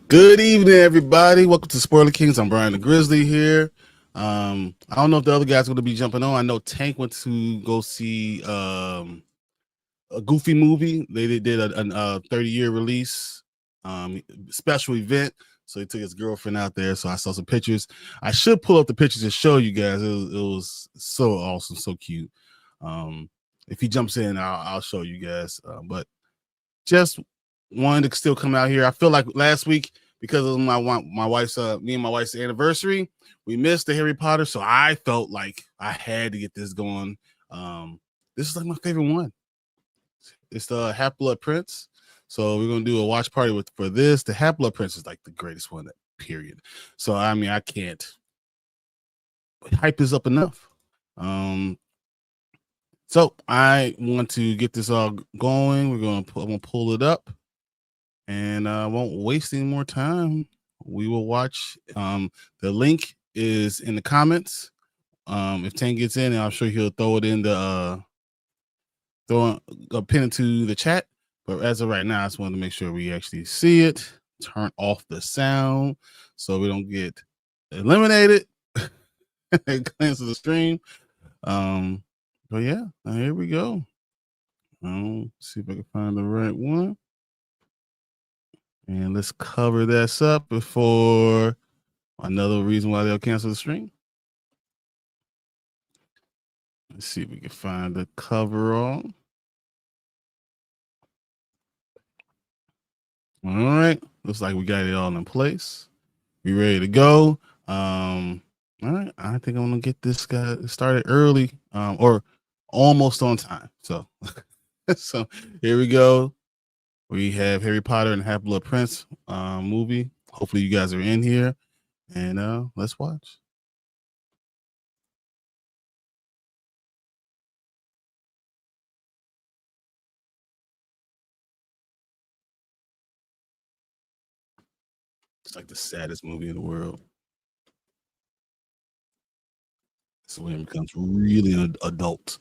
Good evening, everybody. Welcome to Spoiler Kings. I'm Brian the Grizzly here. I don't know if the other guys are going to be jumping on. I know Tank went to go see a Goofy movie. They did a 30-year release special event. So he took his girlfriend out there. So I saw some pictures. I should pull up the pictures and show you guys. It was so awesome, so cute. If he jumps in, I'll show you guys. But just wanted to still come out here. I feel like last week, because of my wife's me and my wife's anniversary, we missed the Harry Potter, so I felt like I had to get this going. This is like my favorite one. It's the Half Blood Prince. So we're gonna do a watch party for this. The Half Blood Prince is like the greatest one, period. So I mean, I can't hype this up enough. So I want to get this all going. I'm gonna pull it up, and I won't waste any more time. We will watch. The link is in the comments. If Tank gets in, I'm sure he'll throw it in the throw a pin into the chat. But as of right now, I just wanted to make sure we actually see it. Turn off the sound so we don't get eliminated and cancel the stream. But yeah, here we go. See if I can find the right one. And let's cover this up before another reason why they'll cancel the stream. Let's see if we can find the cover on. All right. Looks like we got it all in place. We ready to go. All right. I think I'm gonna get this guy started early, or almost on time. So so here we go. We have Harry Potter and Half Blood Prince movie. Hopefully you guys are in here. And let's watch. It's like the saddest movie in the world. So when it becomes really an adult.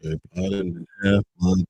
Harry Potter and Half Blood.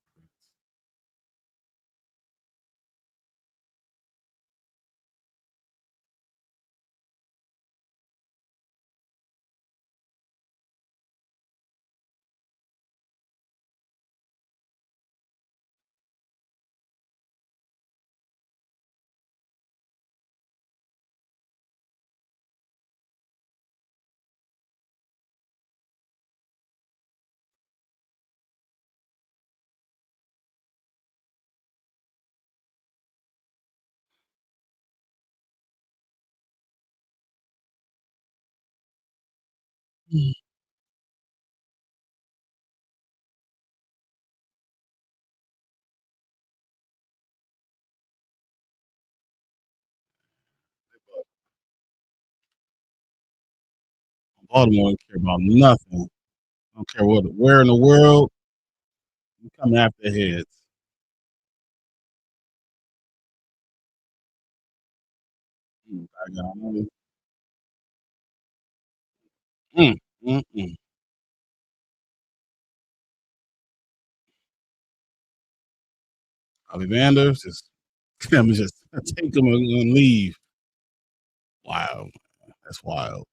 Baltimore don't care about nothing. Don't care where in the world you come after heads. I got mm, mm. Ollivander just I'm just take them and leave. Wow, that's wild.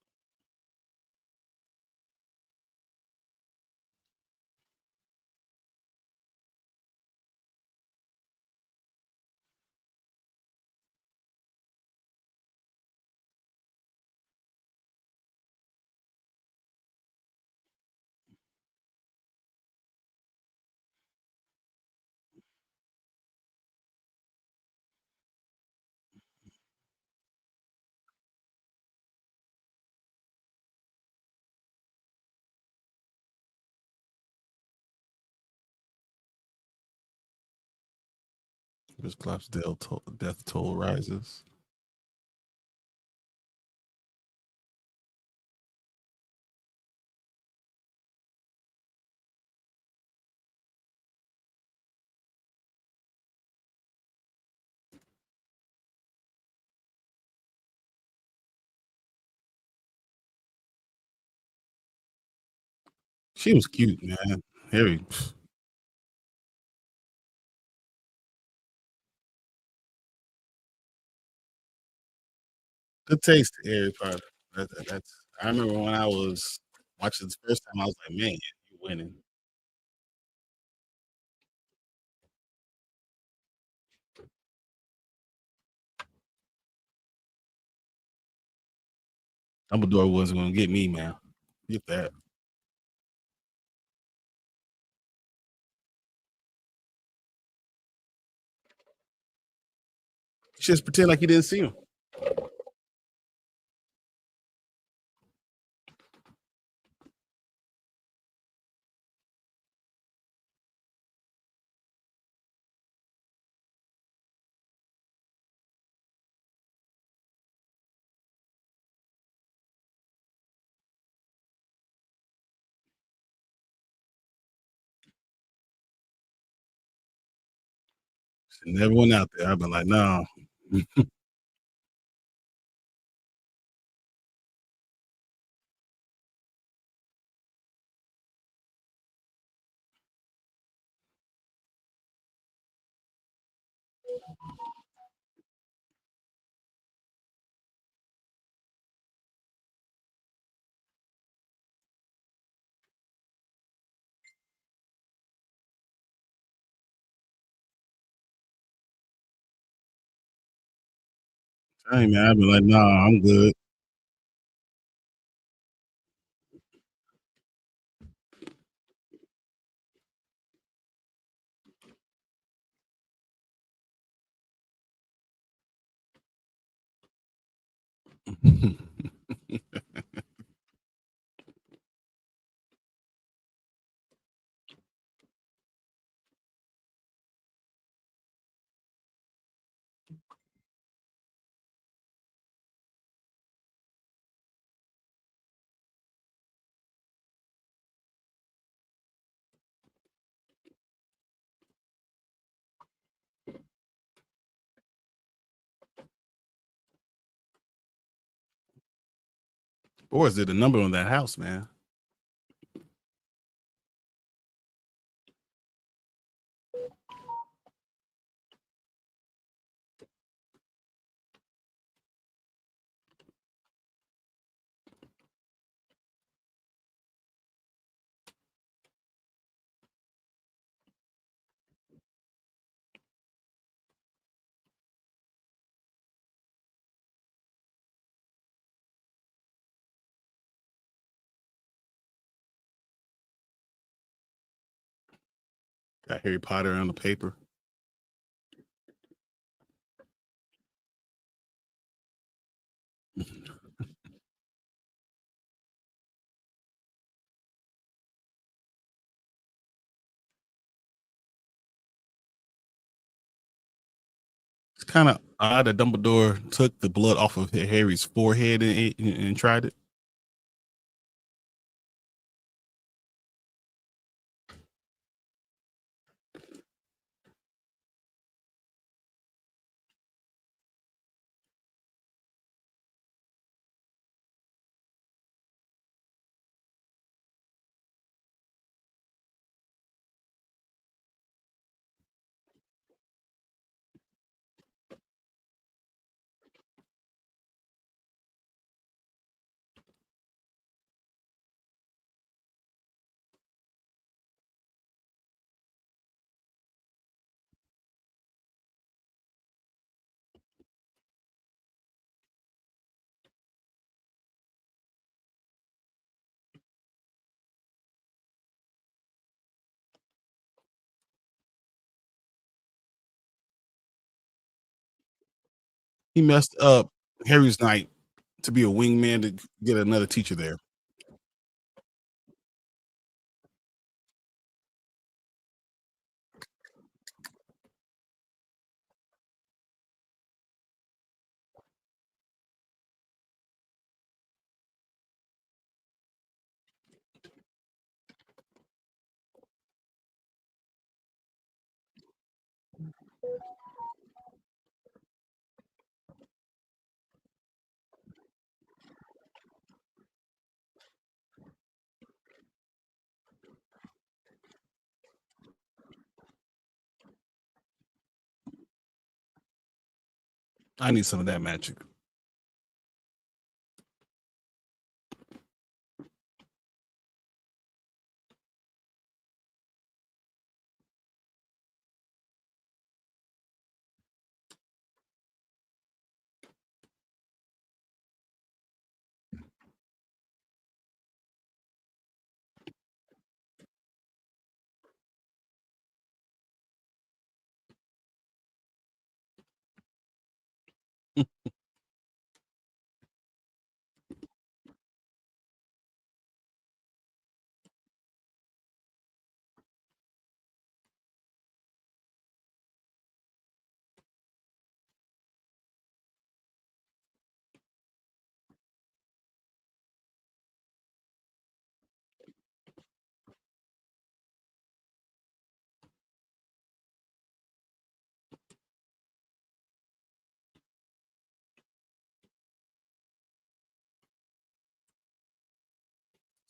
Miss Clap's death toll rises. She was cute, man. Harry, good taste, Harry Potter. That's. I remember when I was watching this first time, I was like, man, you winning. Dumbledore wasn't gonna get me, man. Get that. Just pretend like you didn't see him. Never went out there. I've been like, no. Hey man, I've been like, nah, I'm good. Or is it a number on that house, man? Got Harry Potter on the paper. It's kind of odd that Dumbledore took the blood off of Harry's forehead and tried it. He messed up Harry's night to be a wingman to get another teacher there. I need some of that magic.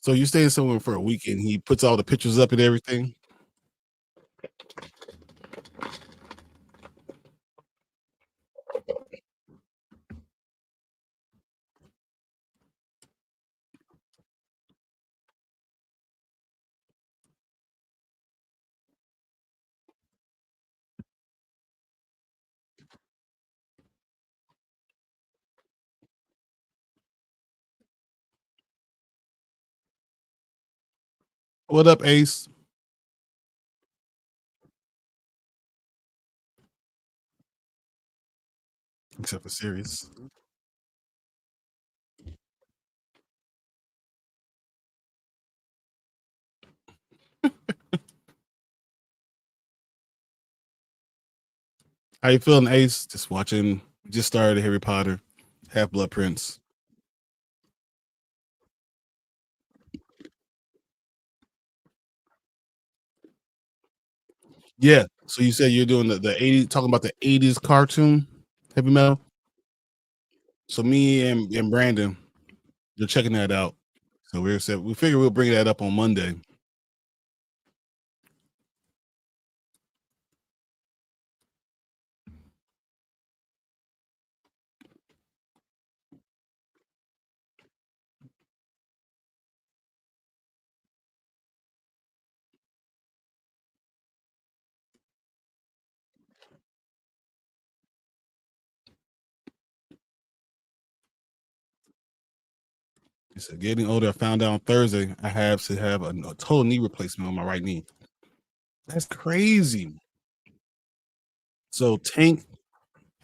So you staying somewhere for a week and he puts all the pictures up and everything? What up, Ace? Except for Sirius. How you feeling, Ace? Just watching. Just started Harry Potter, Half Blood Prince. Yeah. So you said you're doing the 80s, talking about the 80s cartoon, Heavy Metal. So me and Brandon, you're checking that out. So we said we figure we'll bring that up on Monday. He said, getting older, I found out on Thursday I have to have a total knee replacement on my right knee. That's crazy. So Tank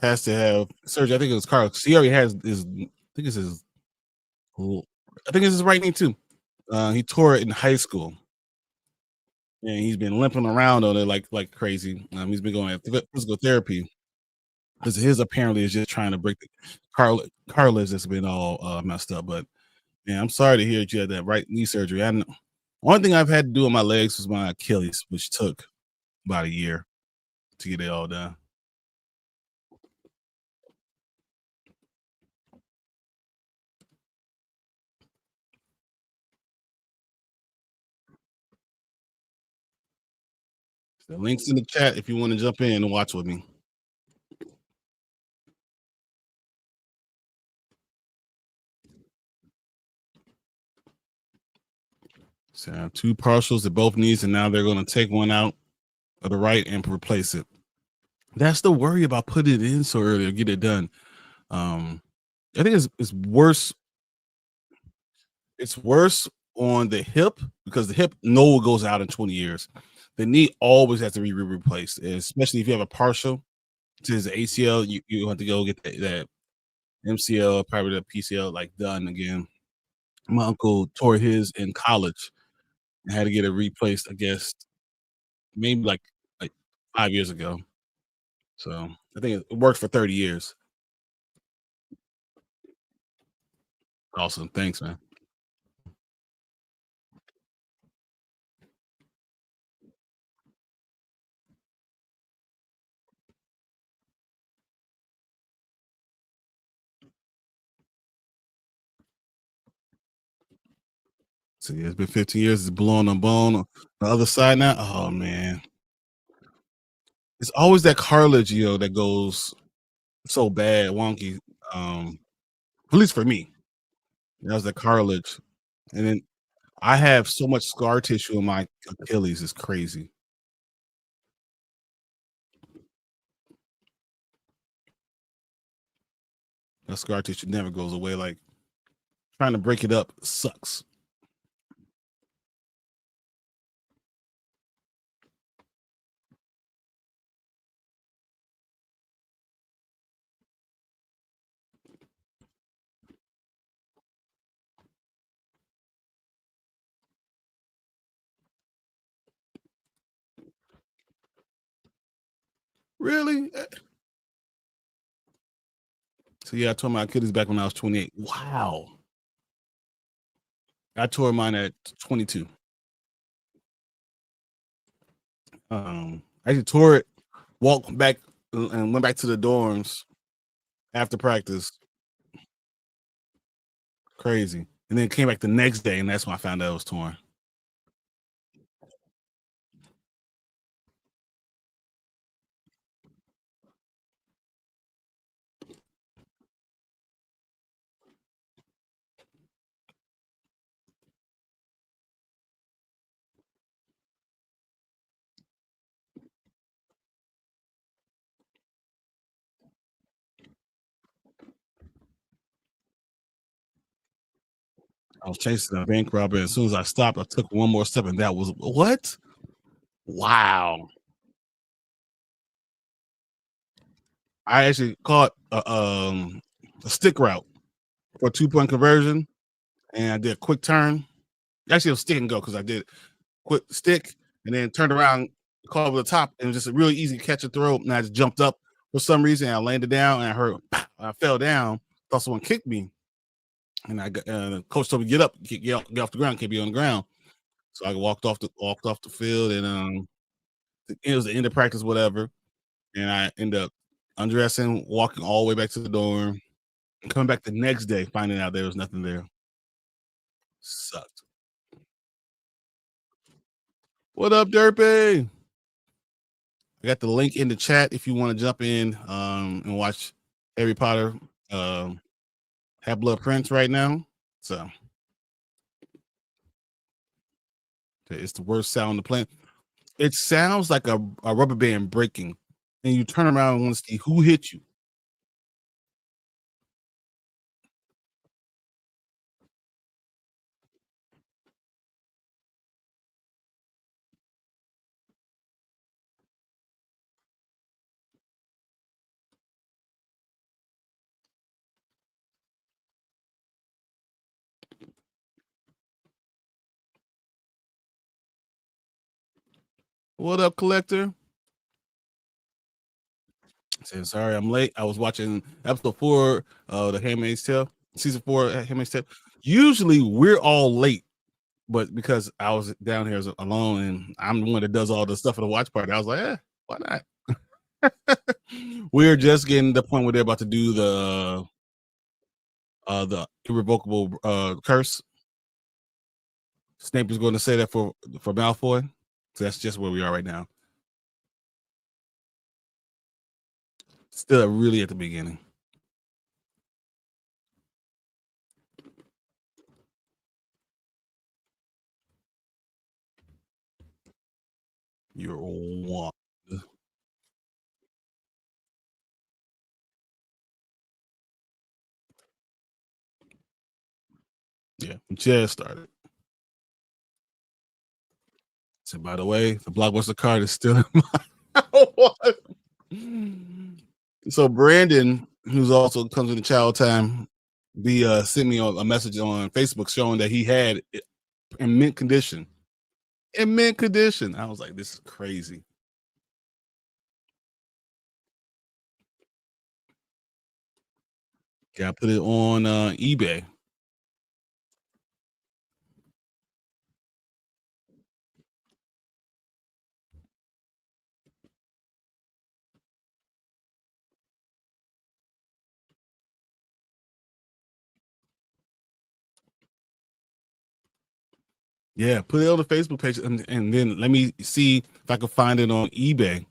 has to have surgery. I think it was Carl. He already has his. I think it's his. I think it's his right knee too. He tore it in high school, and he's been limping around on it like crazy. He's been going to physical therapy because his apparently is just trying to break the Carla's just been all messed up. But man, I'm sorry to hear that you had that right knee surgery. I know one thing I've had to do on my legs was my Achilles, which took about a year to get it all done. The links in the chat if you want to jump in and watch with me. So I have two partials at both knees, and now they're going to take one out of the right and replace it. That's the worry about putting it in so early or get it done. Um, I think it's worse. It's worse on the hip because the hip no goes out in 20 years. The knee always has to be replaced, especially if you have a partial to the ACL. You have to go get that MCL, probably the PCL, like done again. My uncle tore his in college and had to get it replaced. I guess maybe like 5 years ago. So I think it worked for 30 years. Awesome. Thanks, man. So yeah, it's been 15 years. It's blowing on bone. On the other side now, oh man, it's always that cartilage, that goes. so bad, wonky. Um, at least for me, that was the cartilage, and then I have so much scar tissue in my Achilles. It's crazy. That scar tissue never goes away. Like trying to break it up sucks. Really? So yeah, I tore my Achilles back when I was 28. Wow. I tore mine at 22. I actually tore it, walked back and went back to the dorms after practice. Crazy. And then came back the next day, and that's when I found out it was torn. I was chasing a bank robber. As soon as I stopped, I took one more step, and that was what? Wow. I actually caught a stick route for a 2 point conversion, and I did a quick turn. Actually, it was stick and go because I did quick stick and then turned around, caught over the top, and it was just a really easy catch and throw. And I just jumped up for some reason. I landed down, and I heard I fell down. Thought someone kicked me, and the coach told me get up, get off the ground, can't be on the ground. So I walked off the field, and it was the end of practice, whatever. And I ended up undressing, walking all the way back to the dorm, and coming back the next day, finding out there was nothing there. Sucked. What up, Derpy? I got the link in the chat if you want to jump in and watch Harry Potter Half Blood Prince right now. So it's the worst sound on the planet. It sounds like a rubber band breaking, and you turn around and want to see who hit you. What up, collector? Saying sorry I'm late. I was watching episode 4 of The Handmaid's Tale, season 4 of Handmaid's Tale. Usually we're all late, but because I was down here alone and I'm the one that does all the stuff for the watch party, I was like, why not? We're just getting to the point where they're about to do the irrevocable curse. Snape is going to say that for Malfoy. So that's just where we are right now. Still really at the beginning. You're one. Yeah, just started. So by the way, the blockbuster card is still in my So Brandon, who's also comes in the child time, sent me a message on Facebook showing that he had it in mint condition. In mint condition. I was like, this is crazy. Yeah, I put it on eBay. Yeah, put it on the Facebook page and then let me see if I can find it on eBay.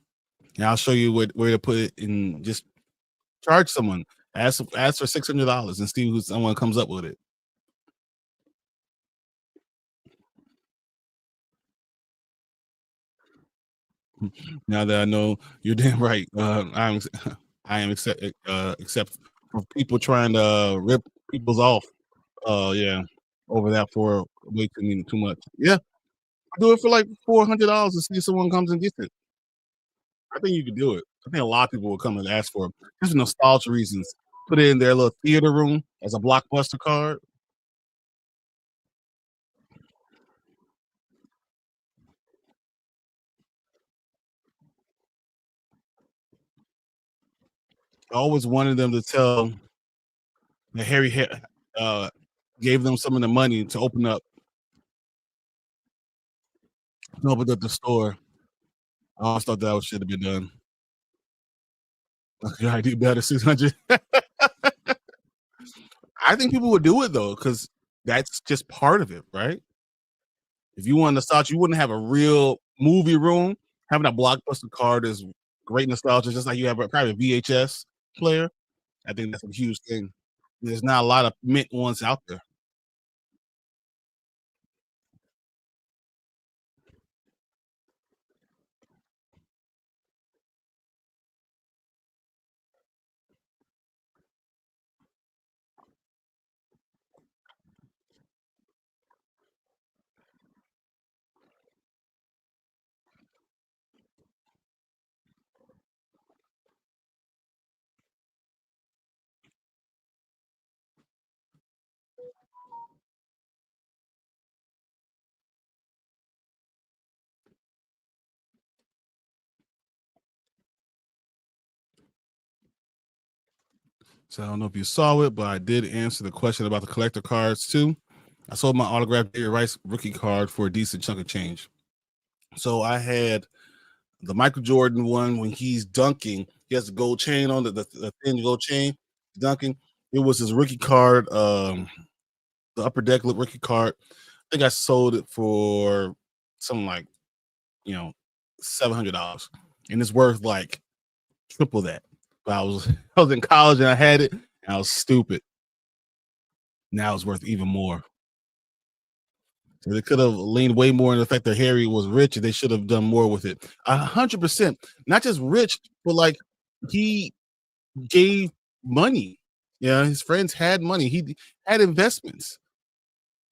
And I'll show you where to put it and just Charge someone. Ask for $600 and see who someone comes up with it. Now that I know you're damn right, I am except for people trying to rip people's off. Yeah, over that for way too much. Yeah, do it for like $400 to see if someone comes and gets it. I think you could do it. I think a lot of people will come and ask for it just for nostalgia reasons. Put it in their little theater room as a blockbuster card. I always wanted them to tell that uh, gave them some of the money to open up the store. I always thought that should have been done. I do better 600. I think people would do it though, because that's just part of it, right? If you want nostalgia, you wouldn't have a real movie room. Having a blockbuster card is great nostalgia, just like you have a private VHS player. I think that's a huge thing. There's not a lot of mint ones out there. So I don't know if you saw it, but I did answer the question about the collector cards too. I sold my autographed Jerry Rice rookie card for a decent chunk of change. So I had the Michael Jordan one when he's dunking. He has the gold chain on the thin gold chain dunking. It was his rookie card, the upper deck rookie card. I think I sold it for something like you know $700, and it's worth like triple that. But I was in college and I had it, and I was stupid. Now it's worth even more. So they could have leaned way more in the fact that Harry was rich, and they should have done more with it. 100%. Not just rich, but like he gave money. Yeah, his friends had money. He had investments.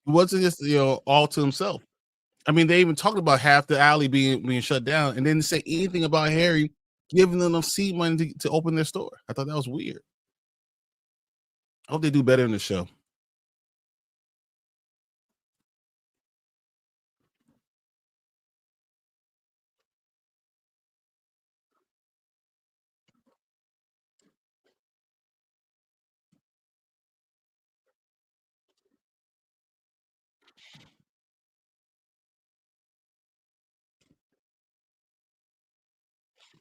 It wasn't just all to himself. I mean, they even talked about half the alley being shut down, and didn't say anything about Harry giving them seed money to open their store. I thought that was weird. I hope they do better in the show.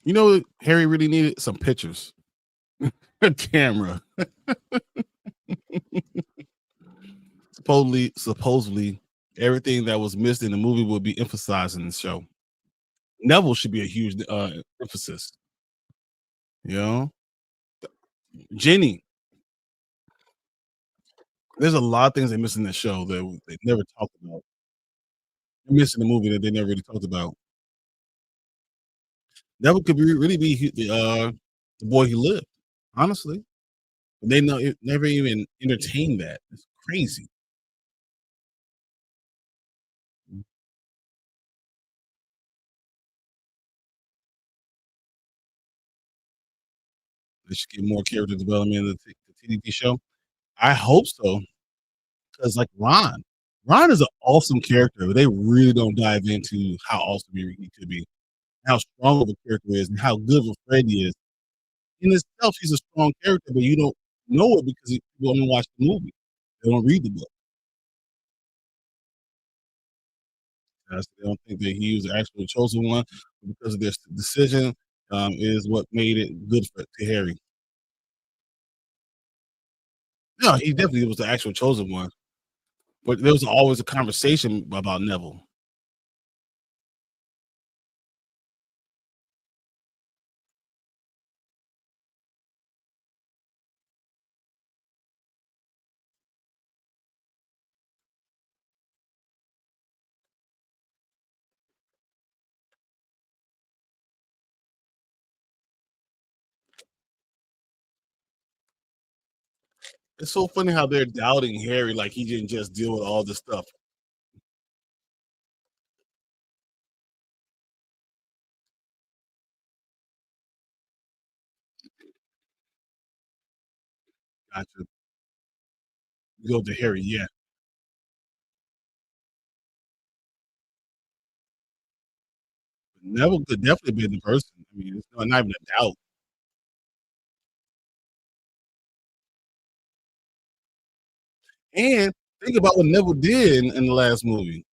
You know what Harry really needed? Some pictures. A camera. Supposedly, everything that was missed in the movie will be emphasized in the show. Neville should be a huge emphasis. You know, Jenny. There's a lot of things they miss in the show that they never talked about. They miss in the movie that they never really talked about. Neville could really be the boy he lived. Honestly, they know it never even entertained that. It's crazy. They should get more character development in the TV show. I hope so. Because like Ron is an awesome character, but they really don't dive into how awesome he could be, how strong of a character is, and how good of a friend he is. In itself, he's a strong character, but you don't know it because people only watch the movie. They don't read the book. They don't think that he was the actual chosen one because of their decision is what made it good to Harry. No, he definitely was the actual chosen one, but there was always a conversation about Neville. It's so funny how they're doubting Harry like he didn't just deal with all this stuff. Gotcha. Go to Harry, yeah. Neville could definitely be the person. I mean, it's not even a doubt. And think about what Neville did in the last movie.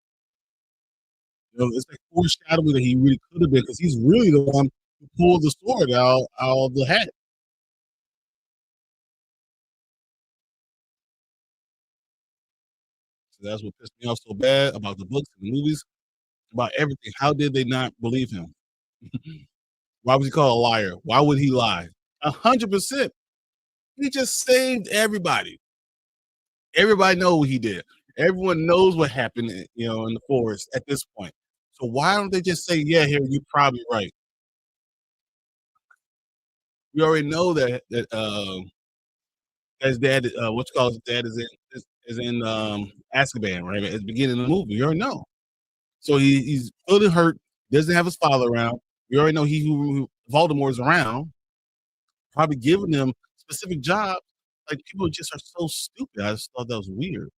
You know, it's like foreshadowing that he really could have been because he's really the one who pulled the sword out of the hat. So that's what pissed me off so bad about the books and the movies, about everything. How did they not believe him? Why was he called a liar? Why would he lie? 100%. He just saved everybody. Everybody know what he did. Everyone knows what happened, in the forest at this point. So why don't they just say, "Yeah, Harry, you're probably right." We already know that his dad, what's called his dad is in Azkaban, right? At the beginning of the movie, you already know. So he's feeling hurt. Doesn't have his father around. We already know he who Voldemort is around, probably giving them specific jobs. Like people just are so stupid. I just thought that was weird.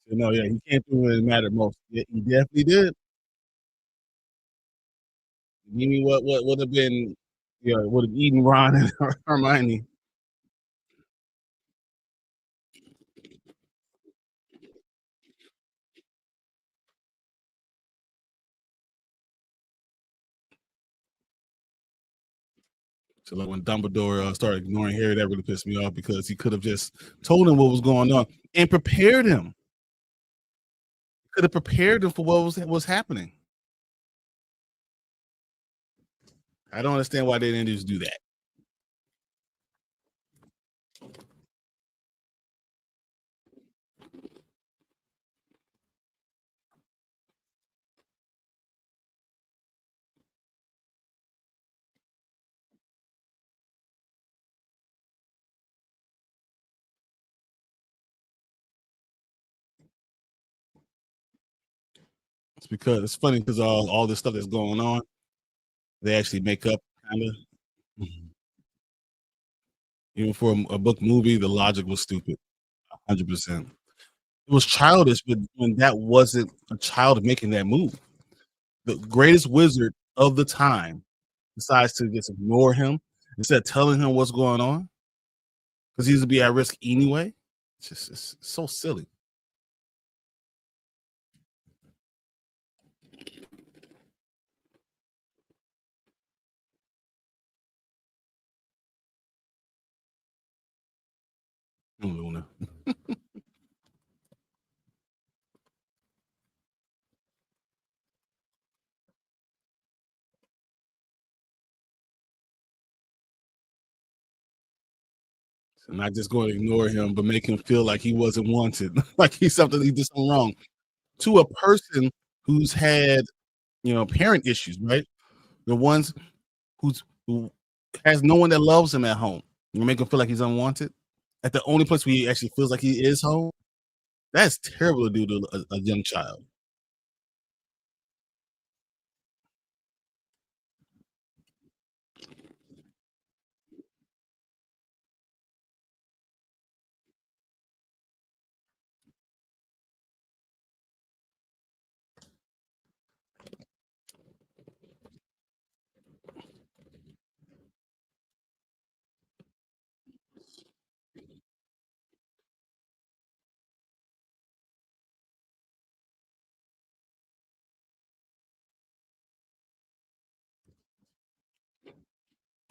So, no, yeah, he came through when it mattered most. Yeah, he definitely did. Give me what would have been, would have eaten Ron and Hermione. So like when Dumbledore started ignoring Harry, that really pissed me off because he could have just told him what was going on and prepared him. Could have prepared him for what was happening. I don't understand why they didn't just do that. It's because it's funny because all this stuff that's going on, they actually make up kind of. Even for a book movie, the logic was stupid. 100%. It was childish, but when that wasn't a child making that move. The greatest wizard of the time decides to just ignore him instead of telling him what's going on because he's to be at risk anyway. It's so silly. Luna. So not just going to ignore him, but make him feel like he wasn't wanted, like he did something wrong to a person who's had parent issues, right? The ones who has no one that loves him at home. You make him feel like he's unwanted at the only place where he actually feels like he is home. That's terrible to do to a young child.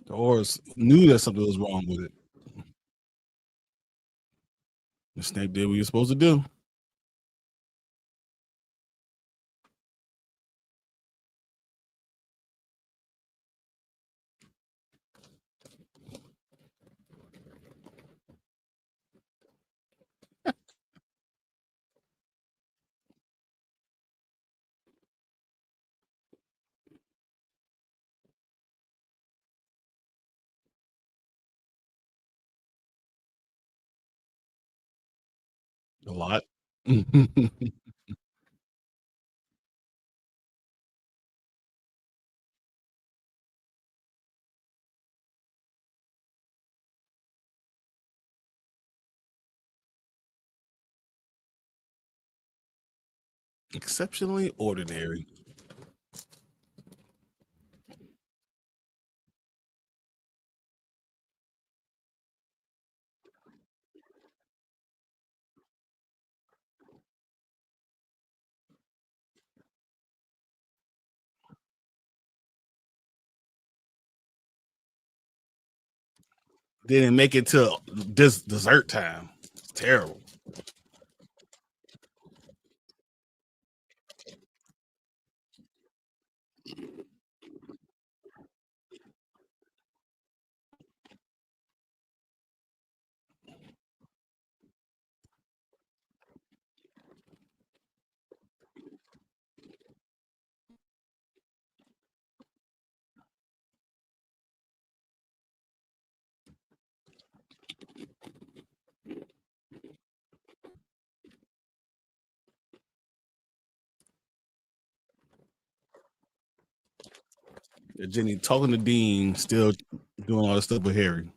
Or knew that something was wrong with it. And Snape did what he was supposed to do. A lot. Exceptionally ordinary. Didn't make it till this dessert time. It's terrible. Jenny talking to Dean, still doing all this stuff with Harry.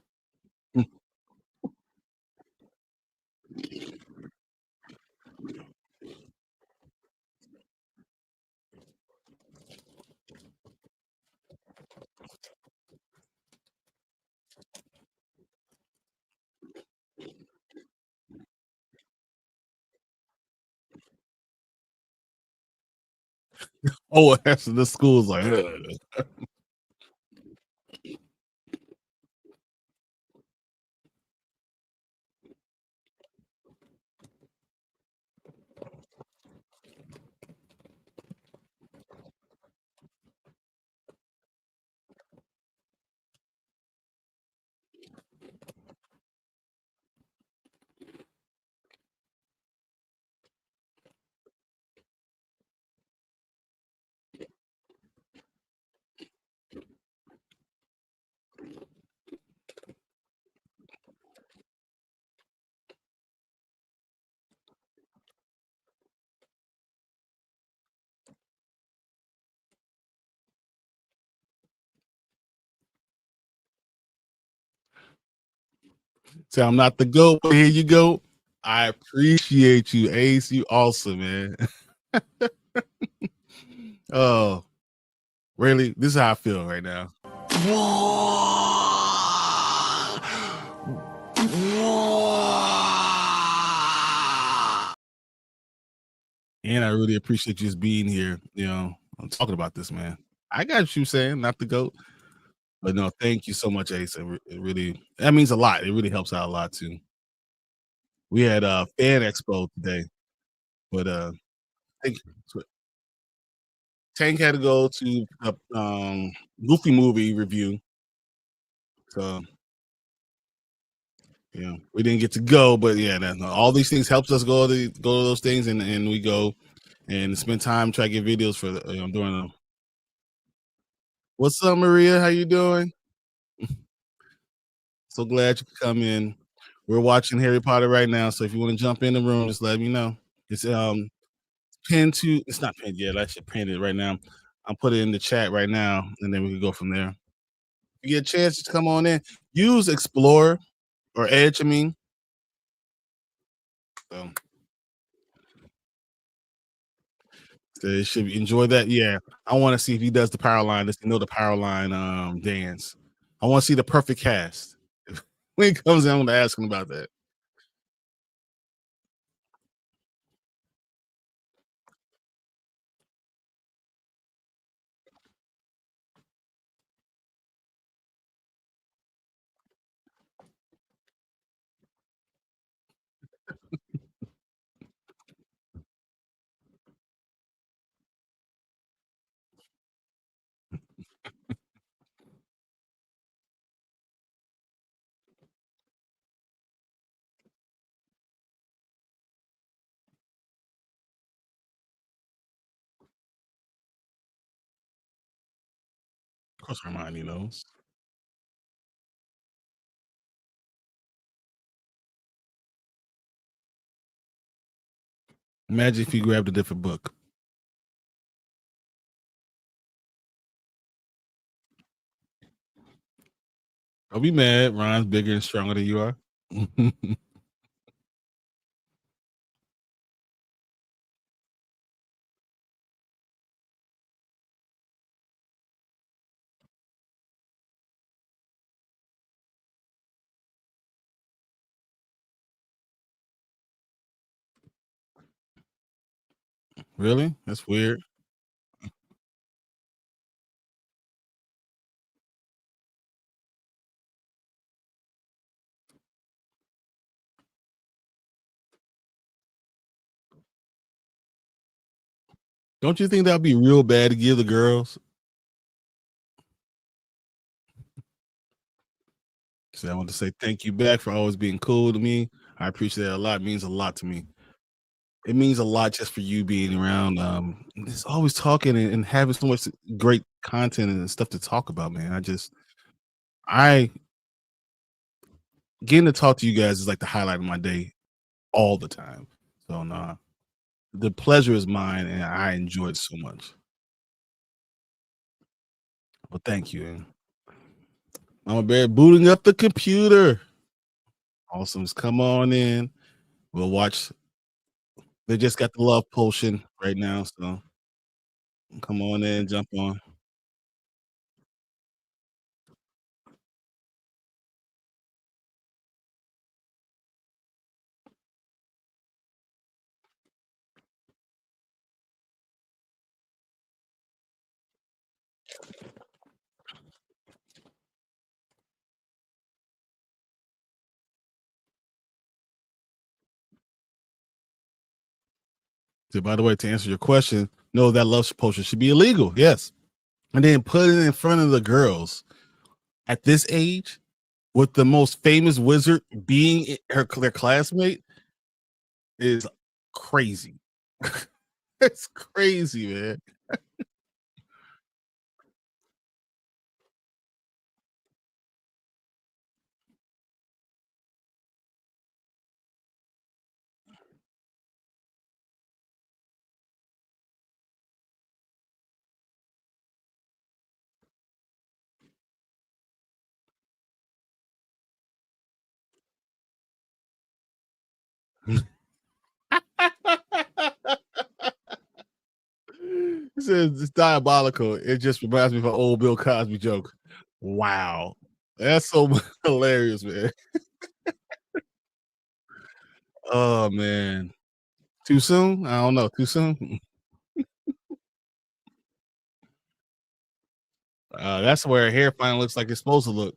Oh, after the school's like, ugh. Say I'm not the goat, but here you go. I appreciate you, Ace. You awesome, man. Oh, really? This is how I feel right now. And I really appreciate you just being here. I'm talking about this, man. I got you saying not the goat, but no, thank you so much, Ace. It really that means a lot. It really helps out a lot too. We had a fan expo today, but Tank, Tank had to go to a Goofy movie review, so yeah, we didn't get to go. But yeah, all these things helps us go to those things, and we go and spend time try to get videos for doing them. What's up, Maria? How you doing? So glad you could come in. We're watching Harry Potter right now, so if you want to jump in the room, just let me know. It's pinned to. It's not pinned yet. I should pin it right now. I'll put it in the chat right now, and then we can go from there. If you get a chance to come on in, use Explore or Edge. I mean, so, so should enjoy that. Yeah, I want to see if he does the power line. Let's know the power line dance. I want to see the perfect cast. When he comes in, I'm going to ask him about that. Of course, Hermione knows. Imagine if you grabbed a different book. Don't be mad. Ron's bigger and stronger than you are. Really? That's weird. Don't you think that'd be real bad to give the girls? So I want to say thank you back for always being cool to me. I appreciate that a lot. It means a lot to me. It means a lot just for you being around. Just always talking and having so much great content and stuff to talk about, man. I getting to talk to you guys is like the highlight of my day all the time. So nah, the pleasure is mine, and I enjoy it so much. Well, thank you. I'm a bear booting up the computer. Awesomes, come on in. We'll watch. They just got the love potion right now, so come on in, jump on. So, by the way, to answer your question, no, that love potion should be illegal. Yes, and then put it in front of the girls at this age with the most famous wizard being her their classmate is crazy. It's crazy, man. He says it's diabolical. It just reminds me of an old Bill Cosby joke. Wow. That's so hilarious, man. Oh man. Too soon? I don't know. Too soon? That's where hair finally looks like it's supposed to look.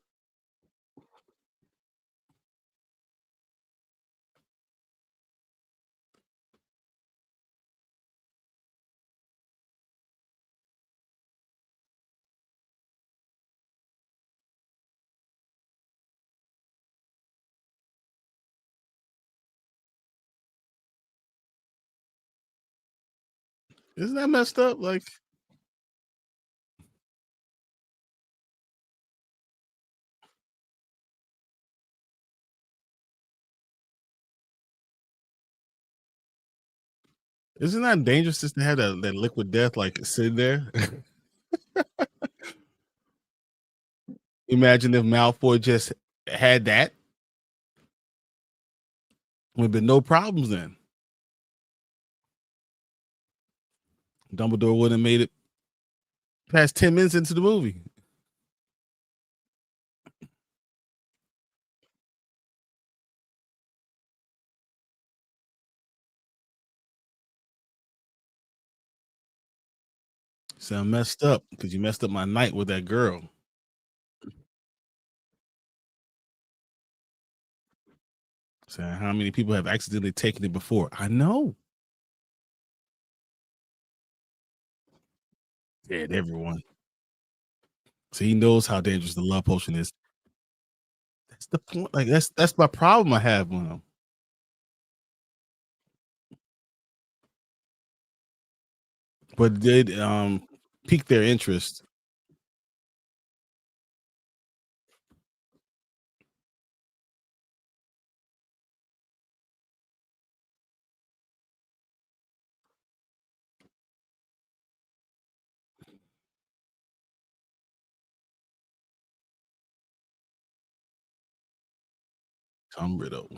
Isn't that messed up? Like, isn't that dangerous just to have that liquid death like sitting there? Imagine if Malfoy just had that, would have been no problems then. Dumbledore wouldn't have made it past 10 minutes into the movie. Sound messed up because you messed up my night with that girl. Saying how many people have accidentally taken it before. I know. Dead everyone. So he knows how dangerous the love potion is. That's the point. Like that's my problem I have with him. But it did pique their interest. Tom Riddle.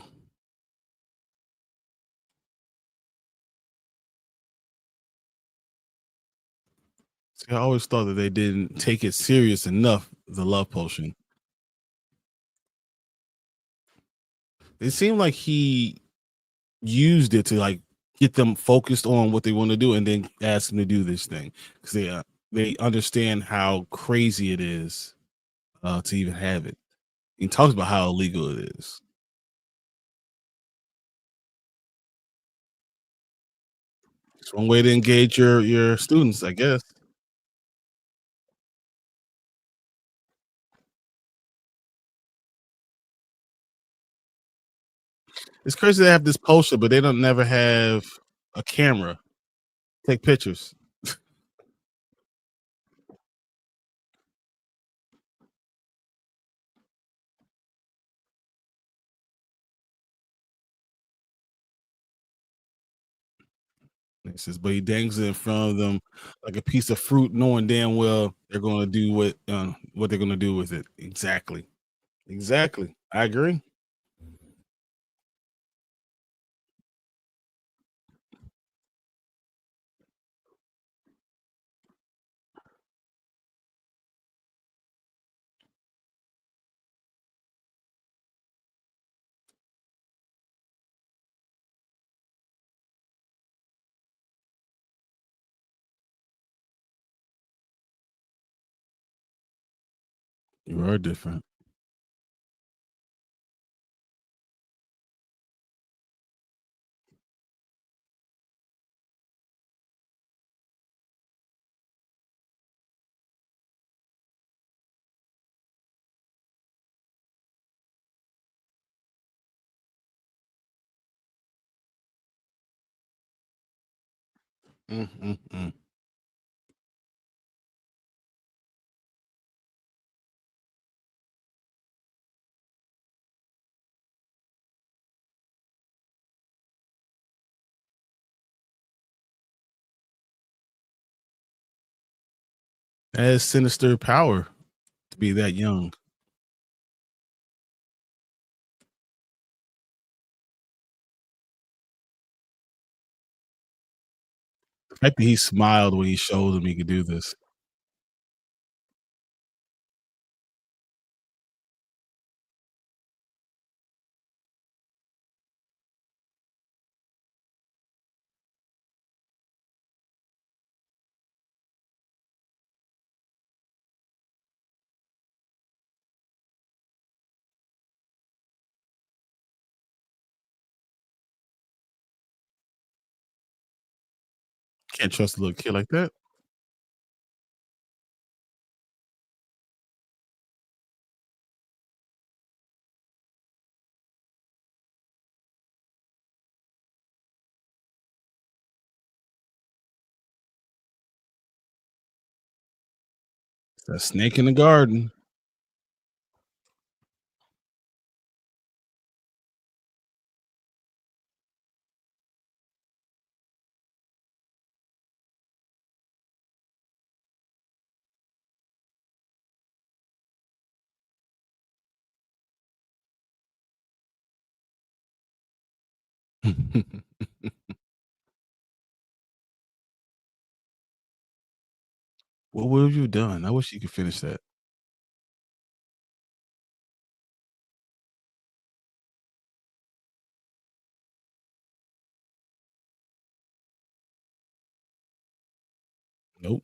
See, I always thought that they didn't take it serious enough. The love potion. It seemed like he used it to like get them focused on what they want to do, and then ask them to do this thing because they understand how crazy it is to even have it. He talks about how illegal it is. It's one way to engage your students, I guess. It's crazy they have this poster, but they don't never have a camera. Take pictures. It says, but he dangles it in front of them like a piece of fruit, knowing damn well they're going to do what they're going to do with it. Exactly. Exactly. I agree. You are different. Mm. Has sinister power to be that young. The fact that he smiled when he showed him he could do this. Can't trust a little kid like that. It's that snake in the garden. What have you done? I wish you could finish that. Nope.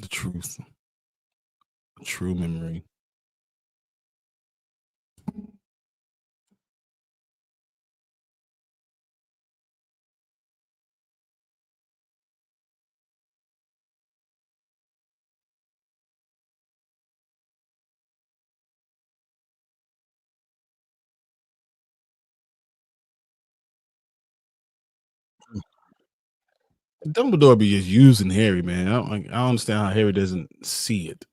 The truth. The true memory. Dumbledore be just using Harry, man. I don't understand how Harry doesn't see it.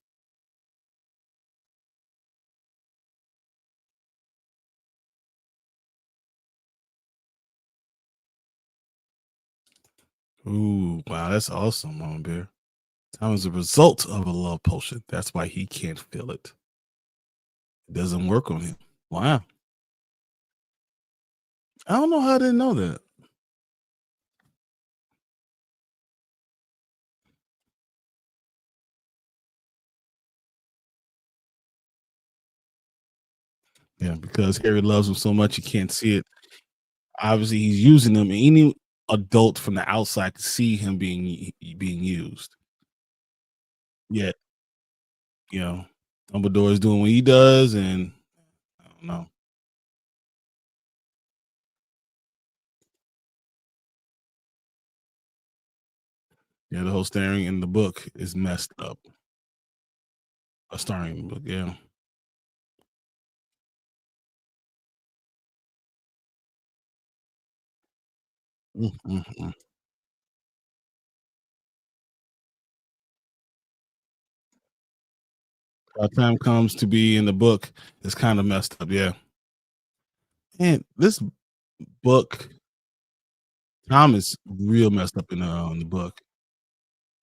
Ooh, wow, that's awesome, Mama Bear. Time is a result of a love potion. That's why he can't feel it. It doesn't work on him. Wow. I don't know how I didn't know that. Yeah, because Harry loves him so much, he can't see it. Obviously, he's using them. Any adult from the outside can see him being used. Yet, you know, Dumbledore is doing what he does, and I don't know. Yeah, the whole staring in the book is messed up. A starring book, yeah. Mm, mm, mm. By the time comes to be in the book, it's kind of messed up. Yeah, and this book, Tom is real messed up in the book.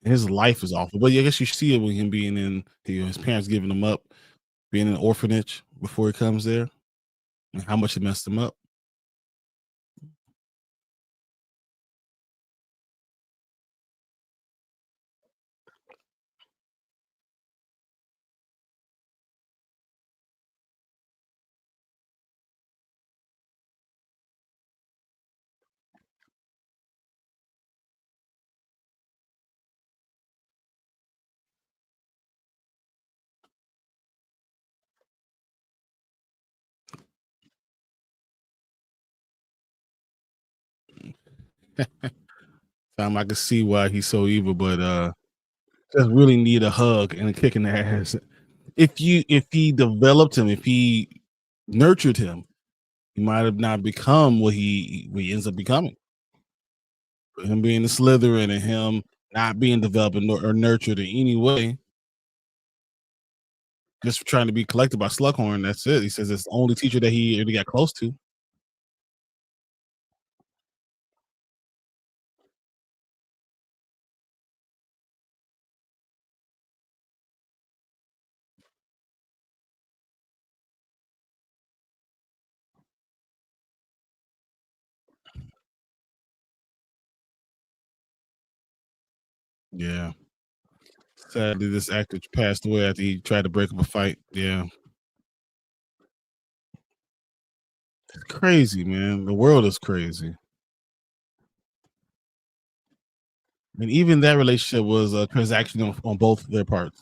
His life is awful, but I guess you see it with him being in his parents giving him up, being in an orphanage before he comes there, and how much it messed him up. Time I can see why he's so evil, but just really need a hug and a kick in the ass. If he developed him, if he nurtured him, he might have not become what he ends up becoming. But him being the Slytherin and him not being developed or nurtured in any way, just trying to be collected by Slughorn. That's it. He says it's the only teacher that he ever got close to. Yeah. Sadly, this actor passed away after he tried to break up a fight. Yeah. It's crazy, man. The world is crazy. And even that relationship was a transaction on both their parts.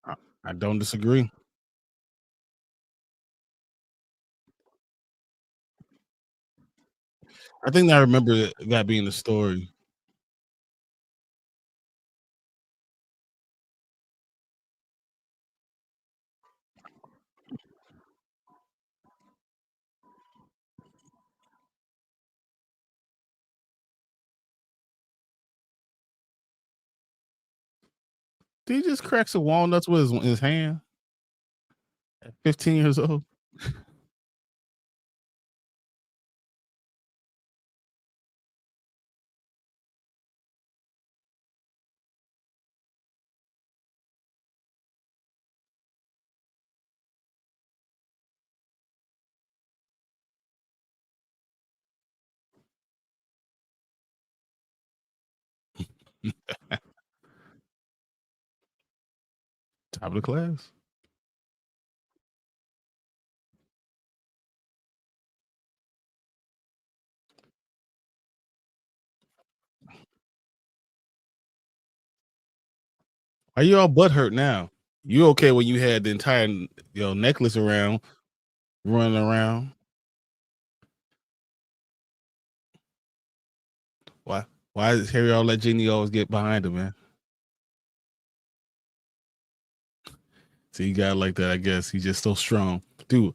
I, I don't disagree. I think I remember that being the story. Did he just crack some walnuts with his hand at 15 years old? Top of the class. Are you all butt hurt now? You okay when you had the entire necklace around running around? Why? Why does Harry all let Ginny always get behind him, man? So you got like that, I guess. He's just so strong, dude.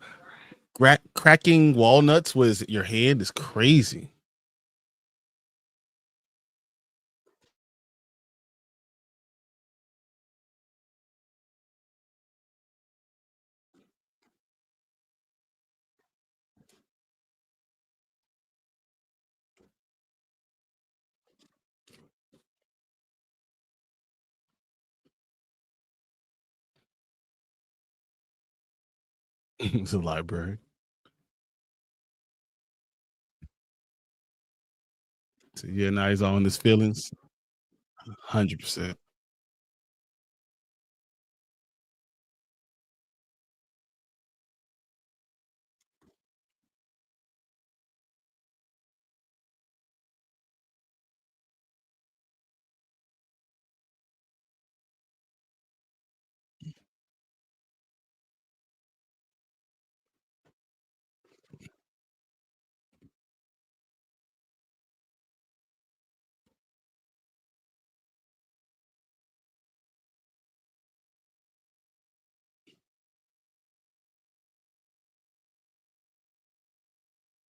Cracking walnuts with your hand is crazy. It's a library. So yeah, now he's all in his feelings. 100%.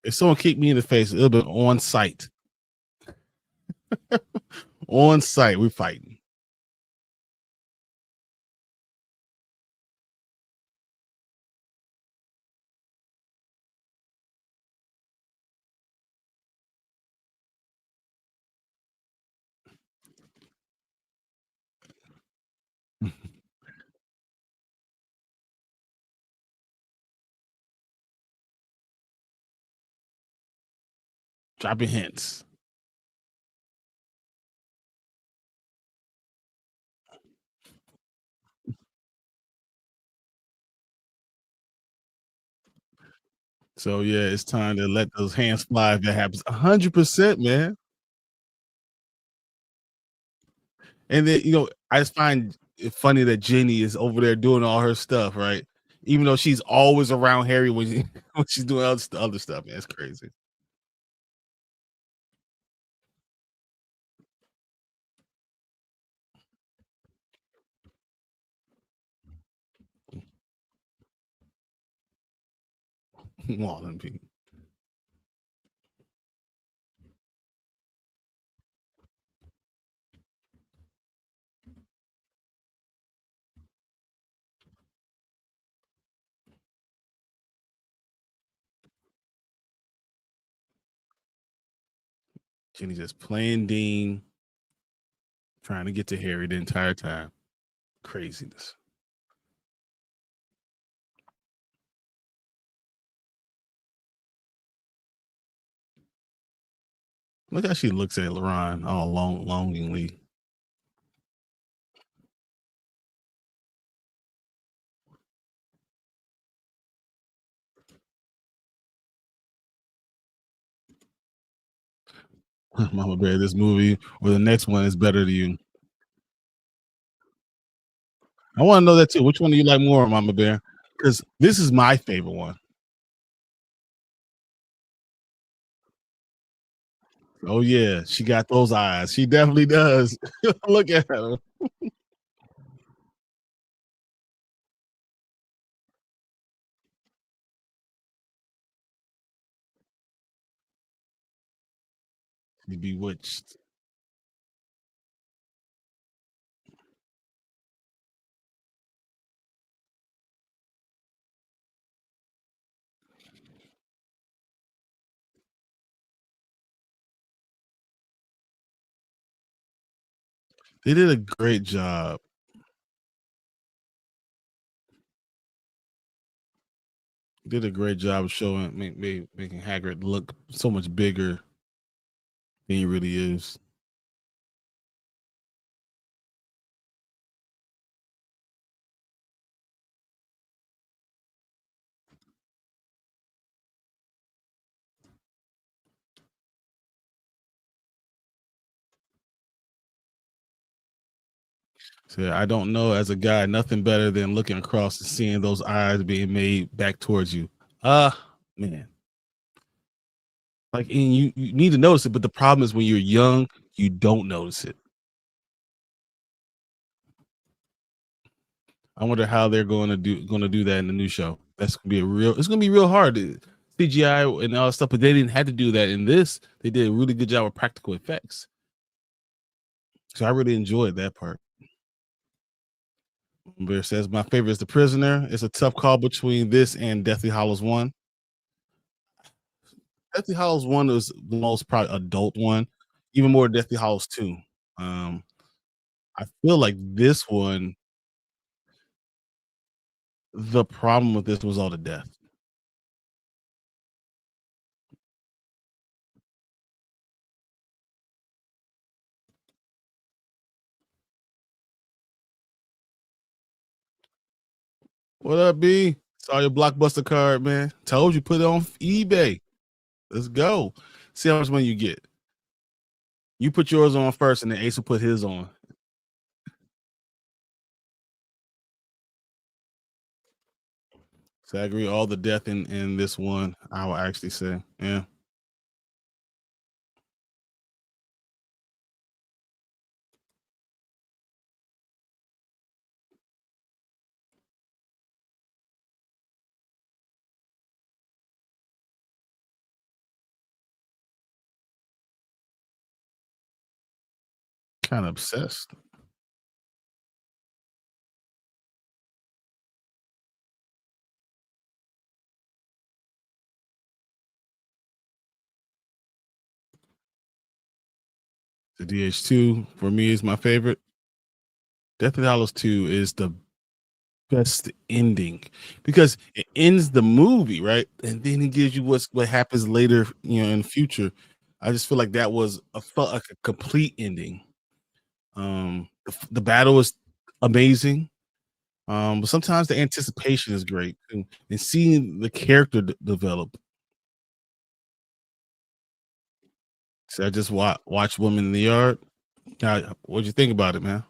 If someone kicked me in the face, it'll be on site. On site, we're fighting. Dropping hints. So yeah, it's time to let those hands fly if that happens. 100%, man. And then I just find it funny that Jenny is over there doing all her stuff, right? Even though she's always around Harry when, when she's doing other stuff, man. It's crazy. All them people. Jenny just playing Dean, trying to get to Harry the entire time. Craziness. Look how she looks at Ron all longingly. Mama Bear, this movie or the next one is better to you. I want to know that too. Which one do you like more, Mama Bear? Because this is my favorite one. Oh yeah, she got those eyes. She definitely does. Look at her. She bewitched. They did a great job. Did a great job of showing making Hagrid look so much bigger than he really is. So yeah, I don't know as a guy, nothing better than looking across and seeing those eyes being made back towards you. Man. Like and you need to notice it, but the problem is when you're young, you don't notice it. I wonder how they're going to do that in the new show. That's gonna be it's gonna be real hard. CGI and all that stuff, but they didn't have to do that in this. They did a really good job with practical effects. So I really enjoyed that part. Bear says my favorite is The Prisoner. It's a tough call between this and Deathly Hollows 1. Deathly Hollows 1 was the most probably adult one, even more Deathly Hollows 2. Um, I feel like this one The problem with this was all the death. What up, B? Saw your blockbuster card, man. Told you put it on eBay. Let's go. See how much money you get. You put yours on first, and then Ace will put his on. So I agree. All the death in this one, I will actually say, yeah, kind of obsessed. The DH2 for me is my favorite. Deathly Hallows 2 is the best ending because it ends the movie, right? And then it gives you what happens later, in the future. I just feel like that was felt like a complete ending. The battle is amazing. But sometimes the anticipation is great and seeing the character develop. So I just watch Woman in the Yard. What'd you think about it, man?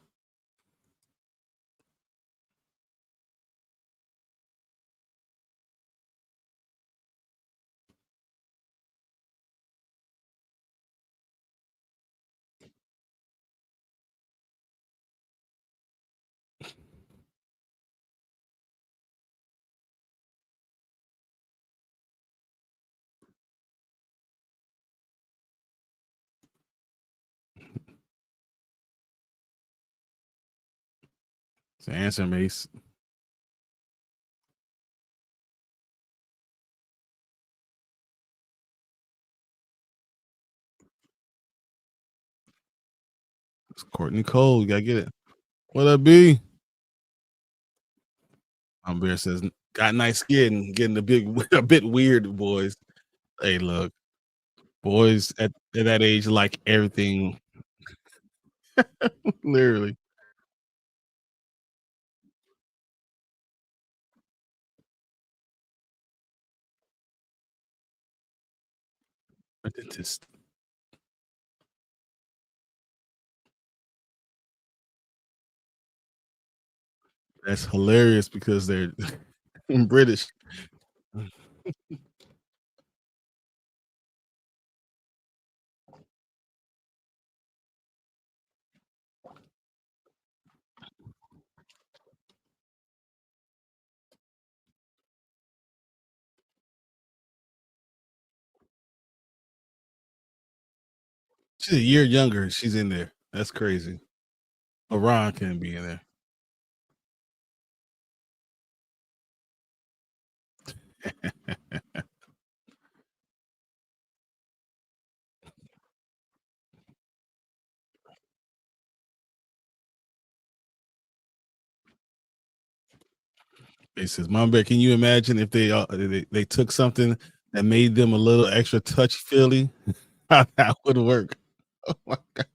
It's an answer, Mace. It's Courtney Cole. You gotta get it. What up, B? Bear says, got nice skin, getting a big a bit weird, boys. Hey, look, boys at that age like everything, literally. A dentist. That's hilarious because they're British. She's a year younger. She's in there. That's crazy. Iran can be in there. It says, "Mom, Bear, can you imagine if they took something that made them a little extra touch feely? How that would work? Oh my god!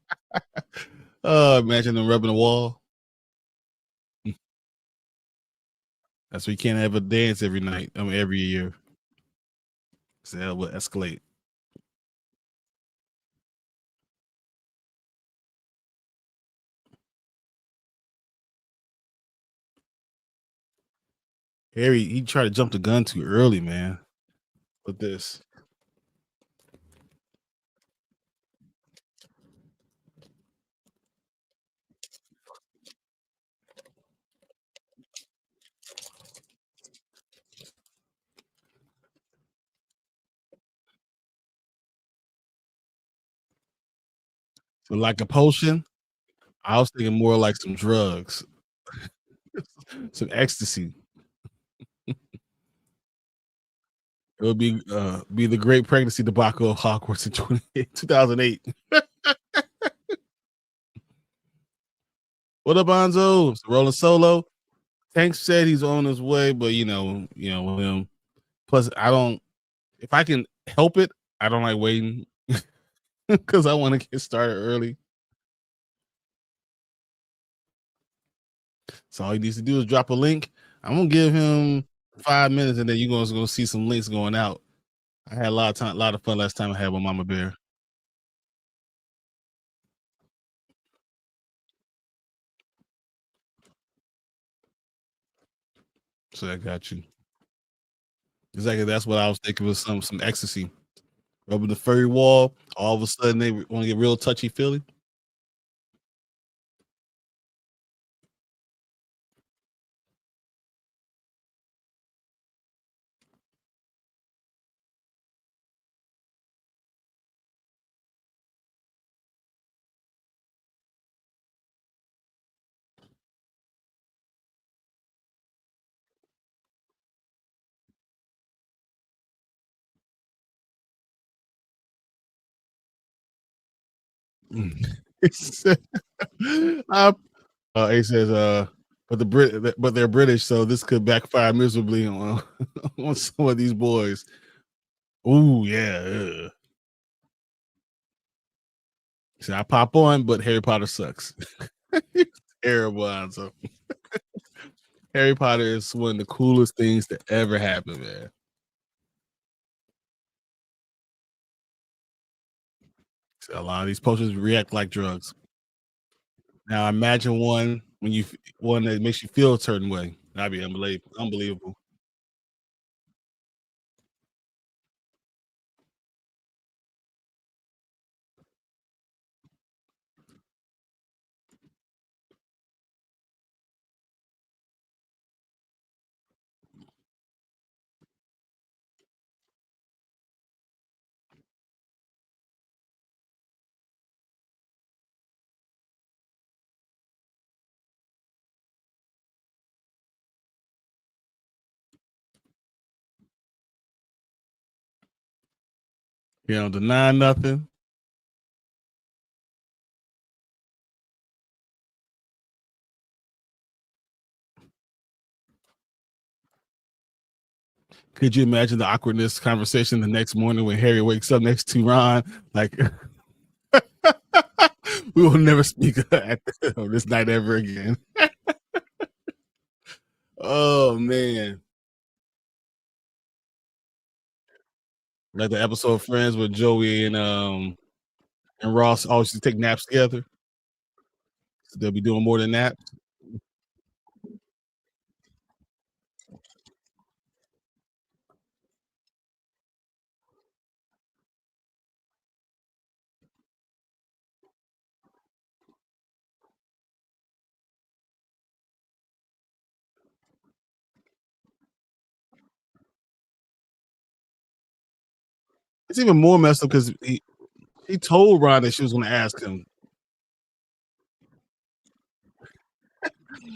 Oh, imagine them rubbing the wall. That's why you can't have a dance every night. I mean, every year. So that will escalate. Harry, he tried to jump the gun too early, man. With this, so like a potion, I was thinking more like some drugs, some ecstasy. It would be the great pregnancy debacle of Hogwarts in 2008. What up, Bonzo? Rolling solo. Tank said he's on his way, but with him. Plus, I don't. If I can help it, I don't like waiting because I want to get started early. So all he needs to do is drop a link. I'm gonna give him 5 minutes, and then you're gonna go see some links going out. I had a lot of fun last time I had with Mama Bear. So I got you. Exactly. That's what I was thinking was some ecstasy. Rubbing the furry wall. All of a sudden they want to get real touchy feely. I he says, but they're British, so this could backfire miserably on on some of these boys. Ooh, yeah. See, I pop on, but Harry Potter sucks. Terrible answer. Harry Potter is one of the coolest things to ever happen, man. A lot of these posters react like drugs. Now imagine one that makes you feel a certain way. That'd be unbelievable. Deny nothing. Could you imagine the awkwardness conversation the next morning when Harry wakes up next to Ron? Like, we will never speak on this night ever again. Oh man. Like the episode of Friends with Joey and Ross always used to take naps together. So they'll be doing more than naps. It's even more messed up because he told Ron that she was going to ask him.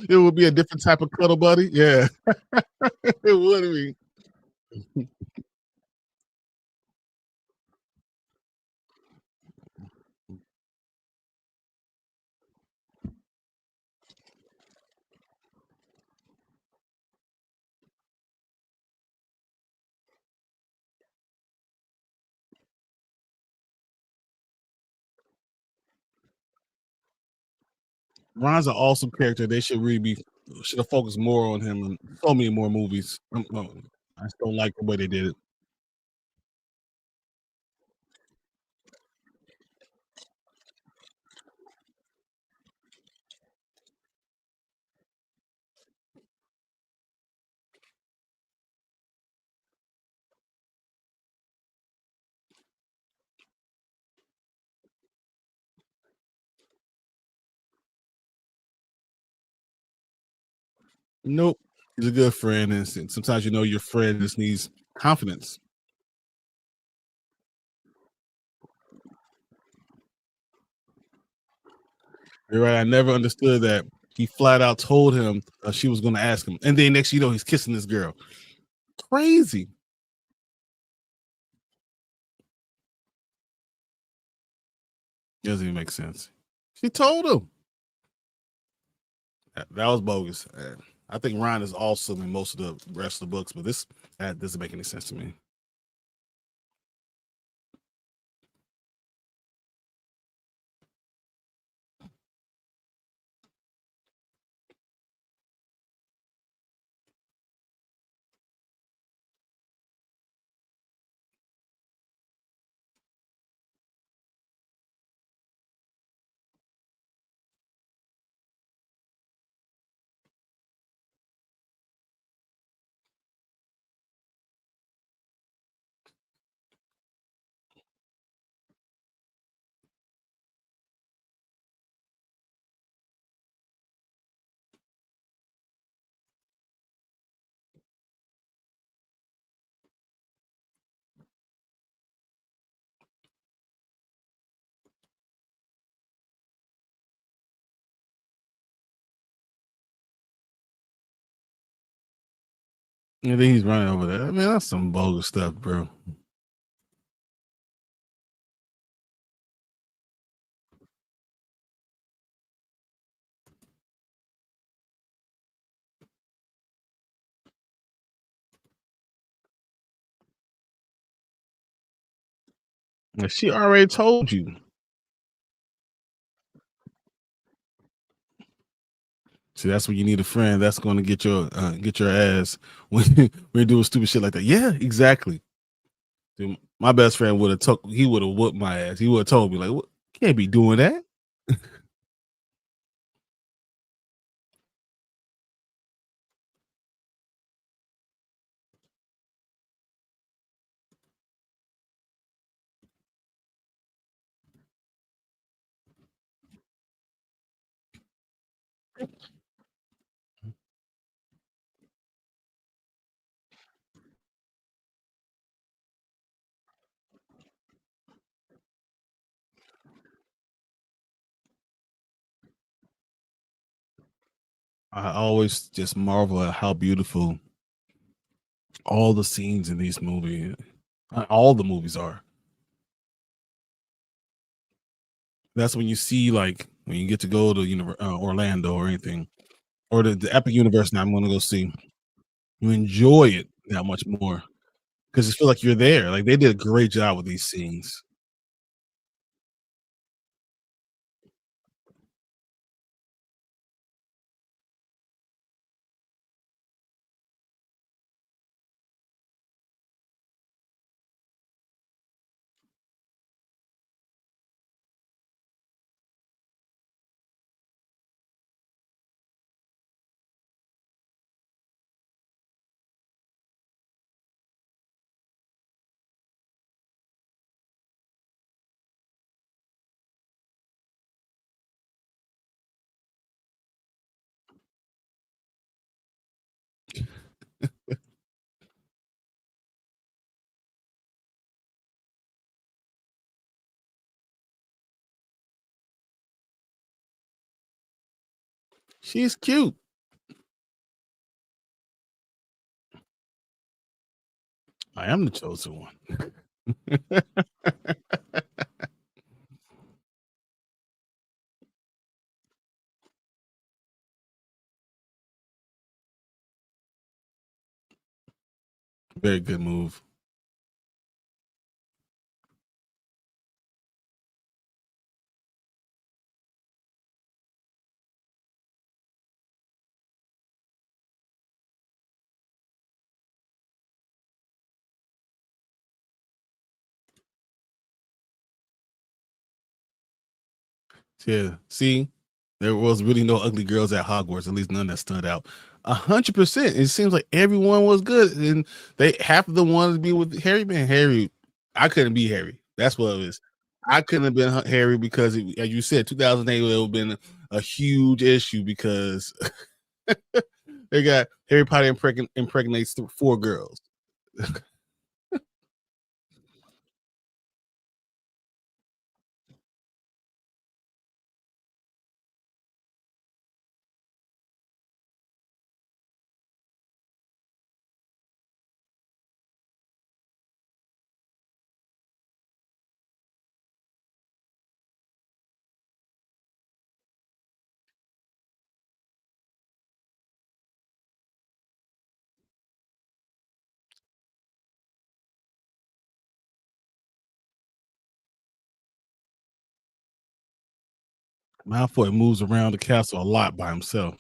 It would be a different type of cuddle buddy. Yeah, it would be. Ron's an awesome character. They should have focused more on him and so many more movies. I just don't like the way they did it. Nope. He's a good friend, and sometimes your friend just needs confidence. You're right. I never understood that. He flat out told him she was going to ask him, and then next he's kissing this girl. Crazy. Doesn't even make sense. She told him. That was bogus. I think Ron is awesome in most of the rest of the books, but this that doesn't make any sense to me. And then he's running over there. I mean, that's some bogus stuff, bro. Like, she already told you. See, that's when you need a friend. That's going to get your ass when when you're doing stupid shit like that. Yeah, exactly. Dude, my best friend would have took. He would have whooped my ass. He would have told me like, "What? Can't be doing that." I always just marvel at how beautiful all the scenes in these movies, all the movies are. That's when you see like when you get to go to Orlando or anything or the Epic Universe. Now I'm going to go see. You enjoy it that much more because you feel like you're there. Like they did a great job with these scenes. She's cute. I am the chosen one. Very good move. Yeah. See, there was really no ugly girls at Hogwarts. At least none that stood out. 100%. It seems like everyone was good, and they half of them wanted to be with Harry. Man, Harry, I couldn't be Harry. That's what it is. I couldn't have been Harry because, as you said, 2008 would have been a huge issue because they got Harry Potter impregnates four girls. Malfoy moves around the castle a lot by himself.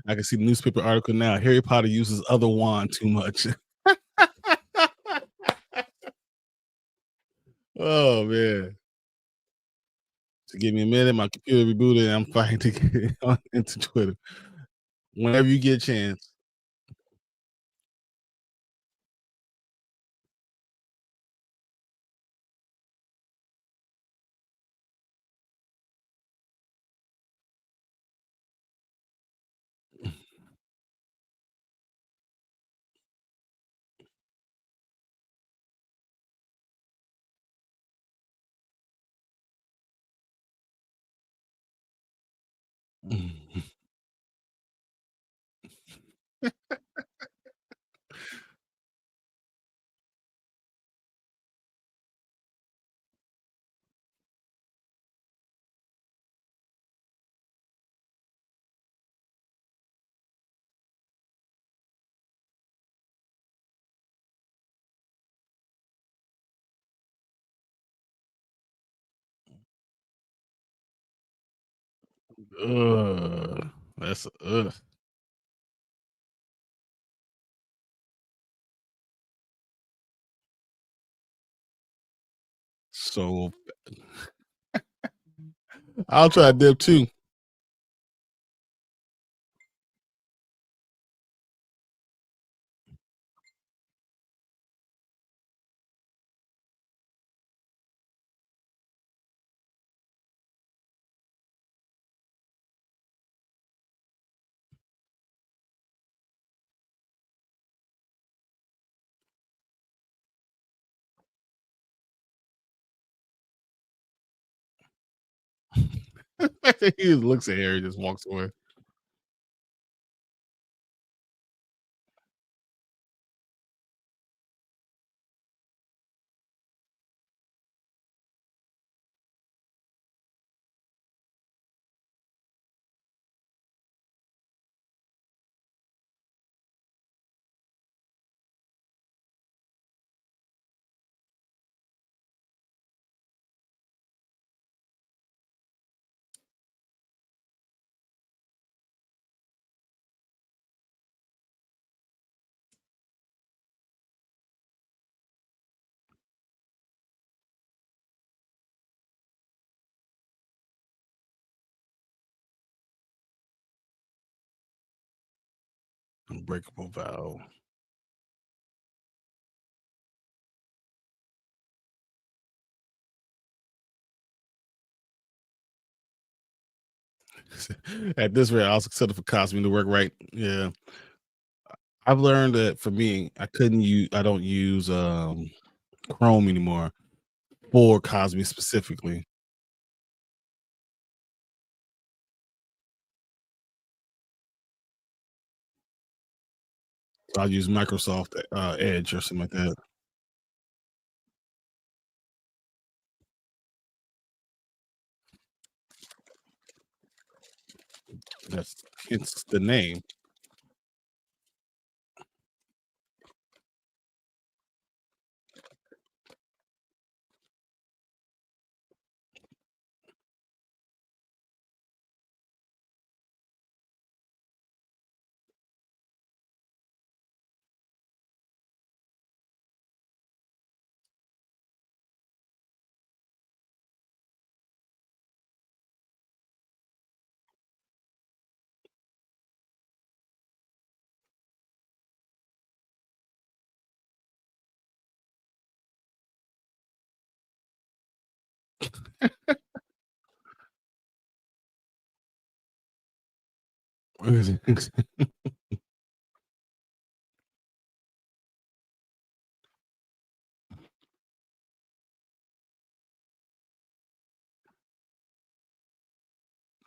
I can see the newspaper article now. Harry Potter uses other wand too much. Oh man. So give me a minute. My computer rebooted and I'm fighting to get on into Twitter. Whenever you get a chance. That's so I'll try dip too. He just looks at Harry, just walks away. Unbreakable vow. At this rate, I also settle for Cosme to work right. Yeah. I've learned that for me, I don't use Chrome anymore for Cosme specifically. So I use Microsoft Edge or something like that. That's hence the name.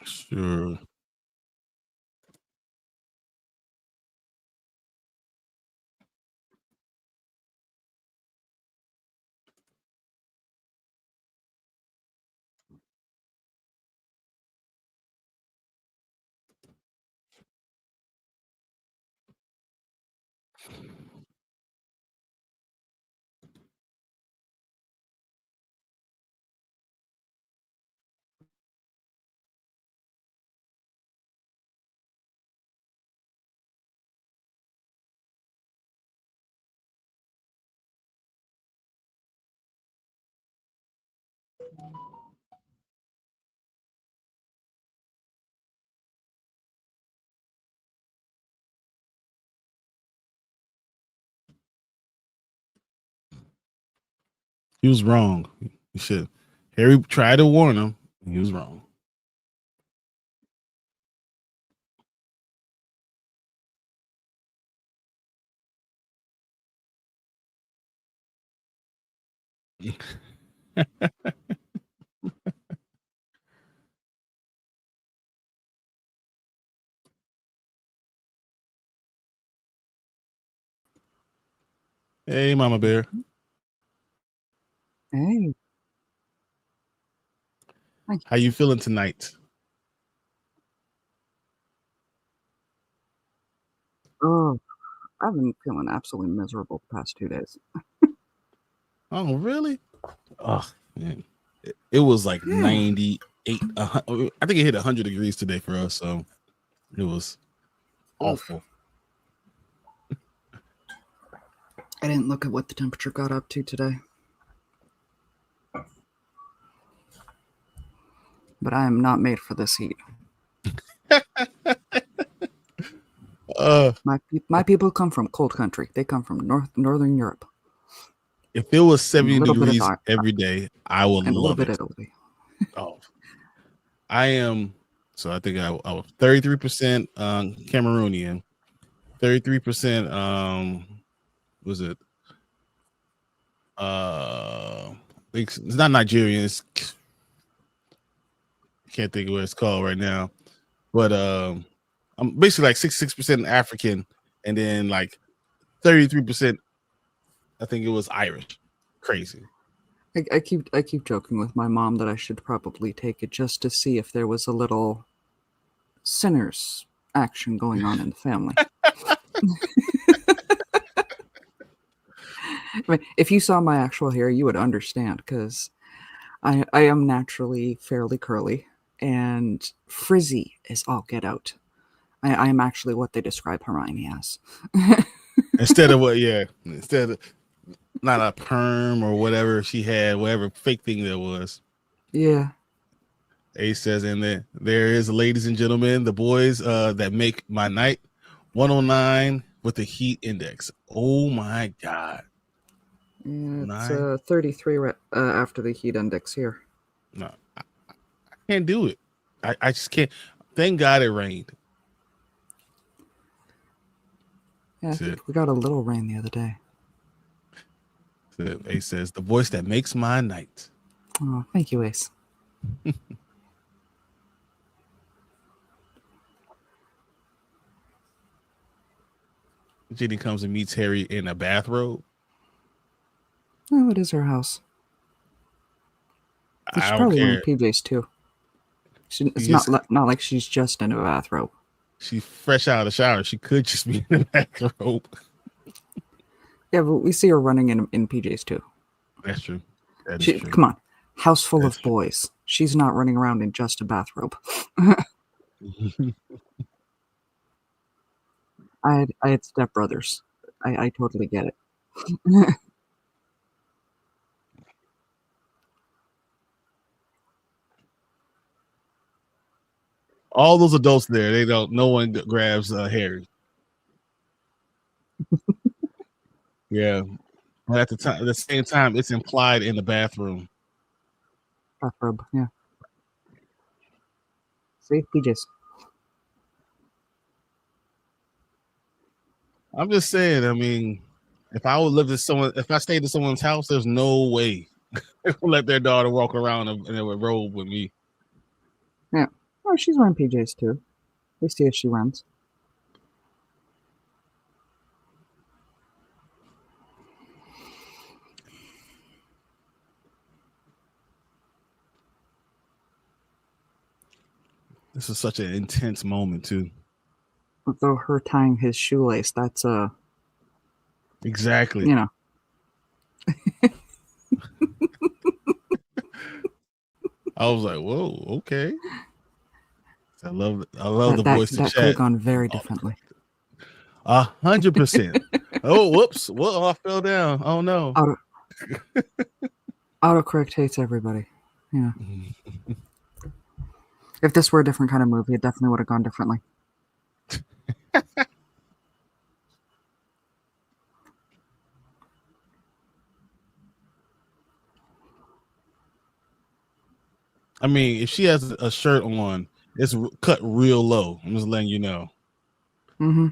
Sure. He was wrong. He should. Harry tried to warn him. He was wrong. Hey, Mama Bear. Hey. How you feeling tonight? Oh, I've been feeling absolutely miserable the past 2 days. Oh, really? Oh, man. It was like 98. I think it hit 100 degrees today for us, so it was awful. I didn't look at what the temperature got up to today. But I am not made for this heat. My people come from cold country. They come from northern Europe. If it was 70 degrees every day, I would and love a little it. bit Italy. Oh, I am. So I think I was 33% Cameroonian, 33% was it? It's not Nigerian. It's, can't think of what it's called right now, but I'm basically like 66% African, and then like 33%. I think it was Irish. Crazy. I keep joking with my mom that I should probably take it just to see if there was a little sinners action going on in the family. I mean, if you saw my actual hair, you would understand, because I am naturally fairly curly and frizzy as all get out. I am actually what they describe Hermione as. Instead of instead of not a perm or whatever she had, whatever fake thing there was. Yeah. Ace says in there is, ladies and gentlemen, the boys that make my night, 109 with the heat index. Oh my God. Yeah, it's 33 after the heat index here. No, I can't do it. I just can't. Thank God it rained. Yeah, I think we got a little rain the other day. Ace says, the voice that makes my night. Oh, thank you, Ace. Ginny comes and meets Harry in a bathrobe. Oh, it is her house. She's probably wearing PJs too. It's not like she's just in a bathrobe. She's fresh out of the shower. She could just be in a bathrobe. Yeah, but we see her running in PJs too. That's true. That is true. Come on, house full of boys. She's not running around in just a bathrobe. I had stepbrothers. I totally get it. All those adults there, they don't. No one grabs Harry. Yeah, but at the same time, it's implied in the bathroom. Bathrobe, yeah. See, PJs. I'm just saying. I mean, if I would live to someone, if I stayed to someone's house, there's no way they would let their daughter walk around in a robe with me. Yeah. Oh, she's wearing PJs too. We see as she runs. This is such an intense moment too. Though her tying his shoelace, that's exactly. You know. I was like, whoa, okay. I love the voice to that chat. could have gone very differently. 100%. Oh, whoops! Well, I fell down. Oh no. Autocorrect hates everybody. Yeah. If this were a different kind of movie, it definitely would have gone differently. I mean, if she has a shirt on, it's cut real low. I'm just letting you know. Mm-hmm.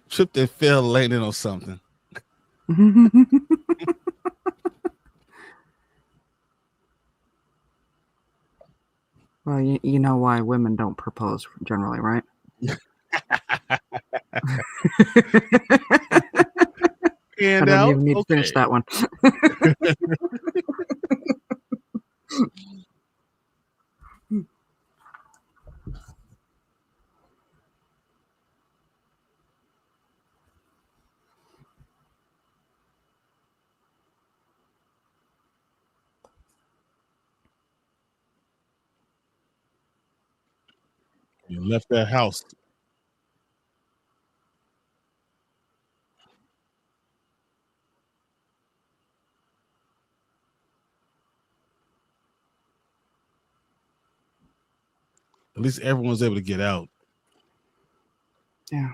Tripped and fell landing on something. Well, you know why women don't propose generally, right? I And don't out. even need to finish Okay. that one. You left that house. At least everyone's able to get out. Yeah.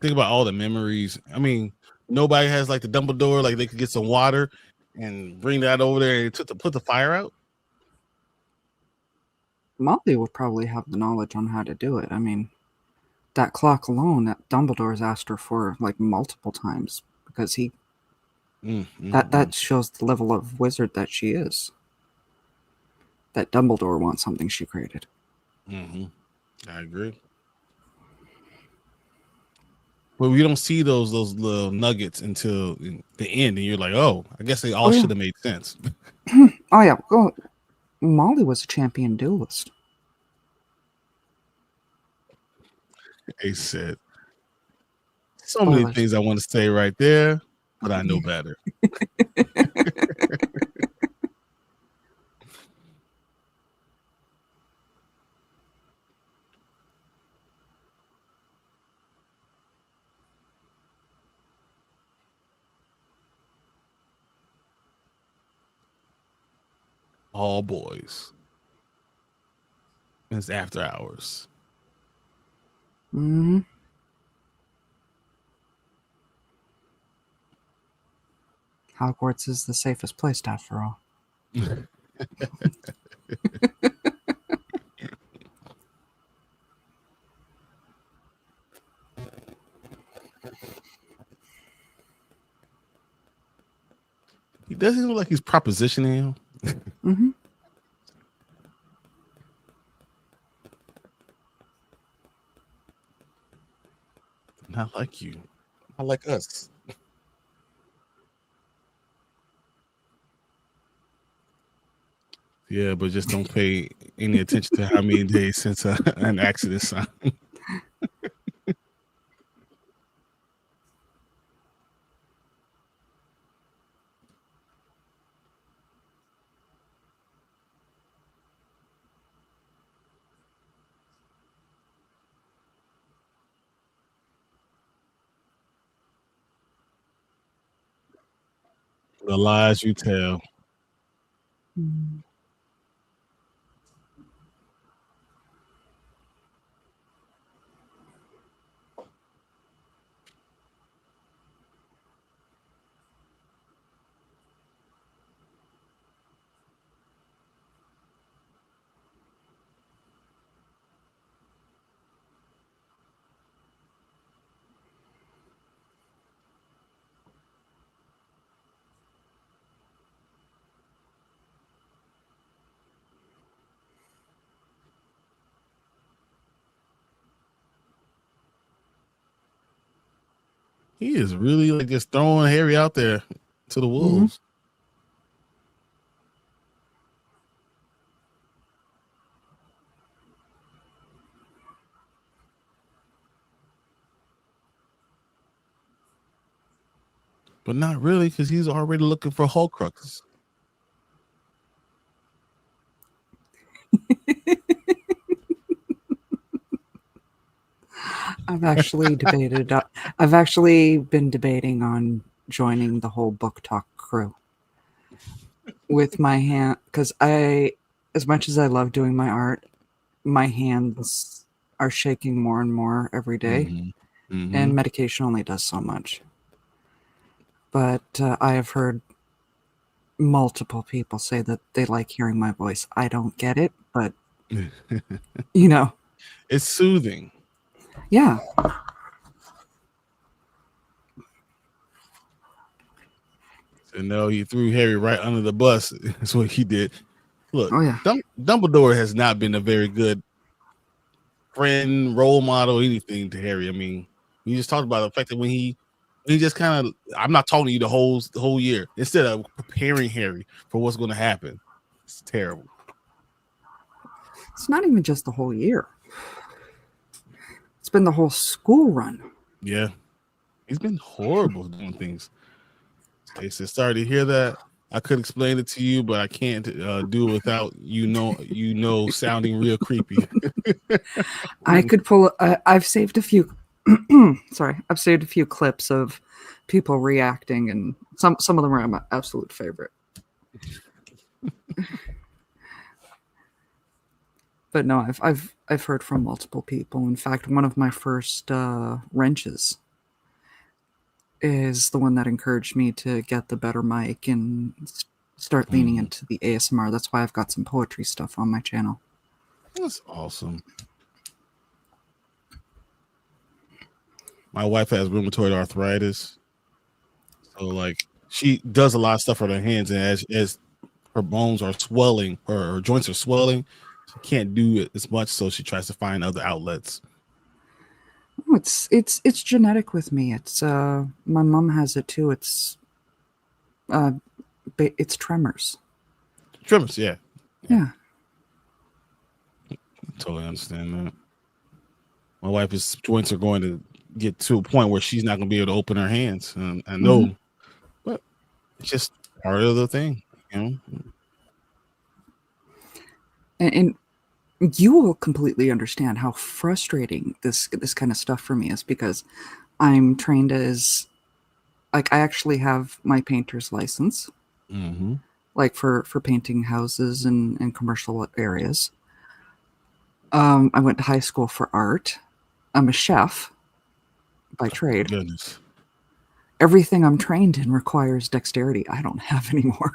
Think about all the memories. I mean, nobody has like the Dumbledore, like they could get some water and bring that over there and put the fire out. Molly would probably have the knowledge on how to do it. I mean, that clock alone that Dumbledore's asked her for like multiple times because that shows the level of wizard that she is. That Dumbledore wants something she created. Mm-hmm. I agree. But we don't see those little nuggets until the end, and you're like, oh, I guess they all Oh yeah. should have made sense. Oh yeah. Well, Molly was a champion duelist. They said so many Spoilers. things I want to say right there, but I know better. All boys. It's after hours. Mm-hmm. Hogwarts is the safest place, after all. He doesn't look like he's propositioning him. Mm-hmm. Not like you. Not like us. Yeah, but just don't pay any attention to how many days since an accident sign. The lies you tell. Mm-hmm. He is really like just throwing Harry out there to the wolves. But not really, because he's already looking for Horcruxes. I've actually debated. I've actually been debating on joining the whole book talk crew with my hand, because as much as I love doing my art, my hands are shaking more and more every day, and medication only does so much. But I have heard multiple people say that they like hearing my voice. I don't get it, but It's soothing. Yeah. So no, he threw Harry right under the bus. That's what he did. Look, Oh yeah. Dumbledore has not been a very good friend, role model, anything to Harry. I mean, we just talked about the fact that when he just kind of, I'm not talking to you the whole year, instead of preparing Harry for what's going to happen. It's terrible. It's not even just the whole year. It's been the whole school run. Yeah. He's been horrible doing things. They said, sorry to hear that. I could explain it to you, but I can't do it without sounding real creepy. I could pull. I've saved a few. Sorry, I've saved a few clips of people reacting, and some of them are my absolute favorite. But no, I've heard from multiple people. In fact, one of my first wrenches is the one that encouraged me to get the better mic and start leaning into the ASMR. That's why I've got some poetry stuff on my channel. That's awesome. My wife has rheumatoid arthritis, so like she does a lot of stuff with her hands, and as her bones are swelling or her joints are swelling, she can't do it as much, so she tries to find other outlets. Oh, it's genetic with me. It's my mom has it too. It's tremors. Tremors, yeah. Yeah. Totally understand that. My wife's joints are going to get to a point where she's not going to be able to open her hands. And I know, but it's just part of the thing, you know. And you will completely understand how frustrating this kind of stuff for me is, because I'm trained as, like, I actually have my painter's license, like for painting houses and commercial areas. I went to high school for art. I'm a chef by trade. Goodness. Everything I'm trained in requires dexterity. I don't have anymore.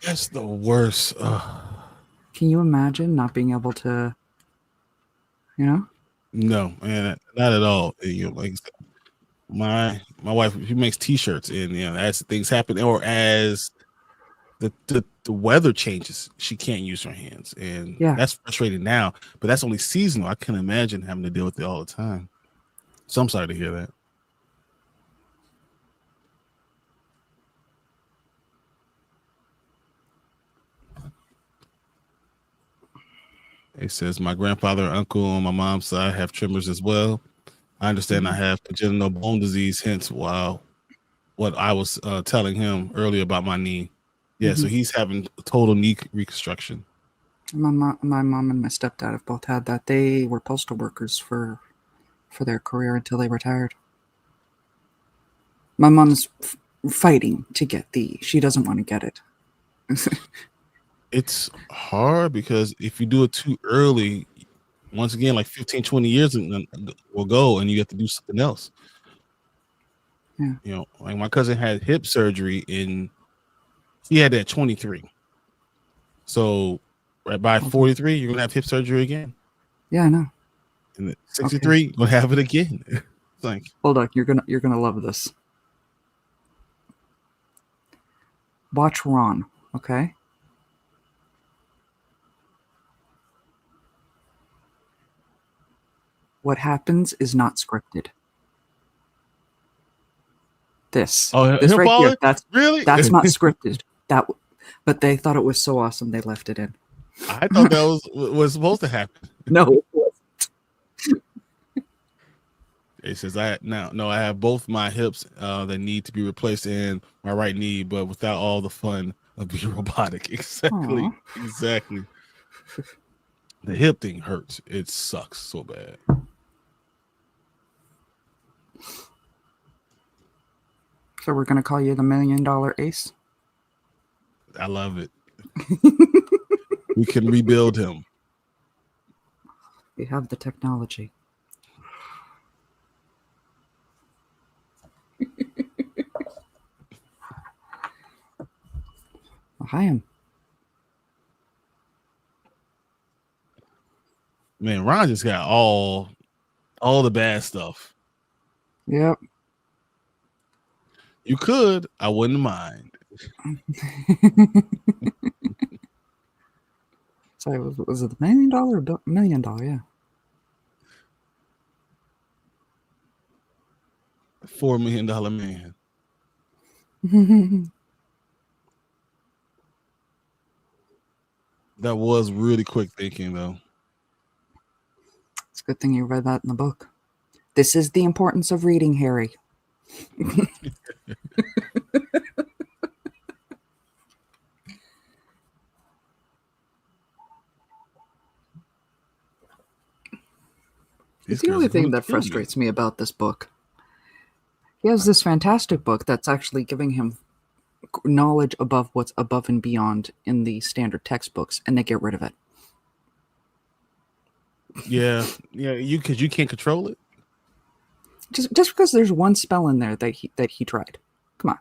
That's the worst. Can you imagine not being able to, No, man, not at all. You know, like my wife, she makes T-shirts, and as things happen, or as the weather changes, she can't use her hands, and that's frustrating now. But that's only seasonal. I can't imagine having to deal with it all the time. So I'm sorry to hear that. It says my grandfather and uncle on my mom's side have tremors as well. I understand I have congenital bone disease, hence what I was telling him earlier about my knee. Yeah, so he's having total knee reconstruction. My mom and my stepdad have both had that. They were postal workers for their career until they retired. My mom's fighting to get she doesn't want to get it. It's hard because if you do it too early, once again, like 15, 20 years will go and you have to do something else. Yeah. Like my cousin had hip surgery he had that at 23. So right by 43, you're gonna have hip surgery again. Yeah, I know. And at 63, you're gonna have it again. It's like, hold on, you're gonna love this. Watch Ron, okay? What happens is not scripted. This right here, that's not scripted. But they thought it was so awesome they left it in. I thought that was supposed to happen. No, it wasn't. It says I have both my hips that need to be replaced and my right knee, but without all the fun of being robotic. Exactly. Aww. Exactly. The hip thing hurts. It sucks so bad. So we're gonna call you the $1 million ace. I love it. We can rebuild him. We have the technology. Well, hi, him. Man, Ron just got all the bad stuff. Yep. You could. I wouldn't mind. Sorry, was it the $1 million or $1 million? Yeah. $4 million man. That was really quick thinking, though. It's a good thing you read that in the book. This is the importance of reading, Harry. It's the only thing that frustrates me about this book. He has this fantastic book that's actually giving him knowledge above what's above and beyond in the standard textbooks, and they get rid of it. Yeah, because you can't control it. Just because there's one spell in there that he tried. Come on.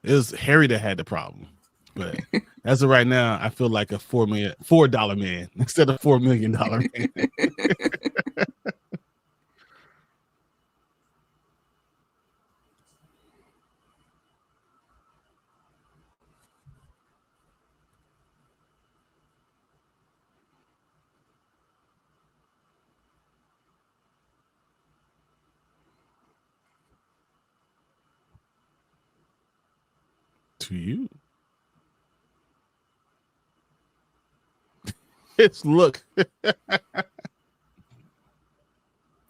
It was Harry that had the problem, but as of right now, I feel like a $4 man instead of $4 million man. To you. It's look.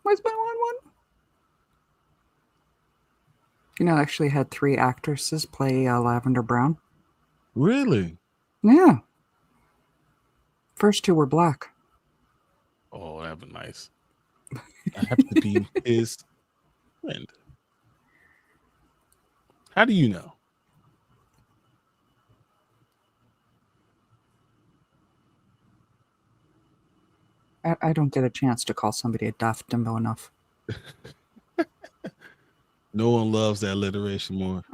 Where's my one? You know, I actually had 3 actresses play Lavender Brown. Really? Yeah. First 2 were black. Oh, that'd be nice. I have to be his friend. How do you know? I don't get a chance to call somebody a daft dimbo enough. No one loves that alliteration more.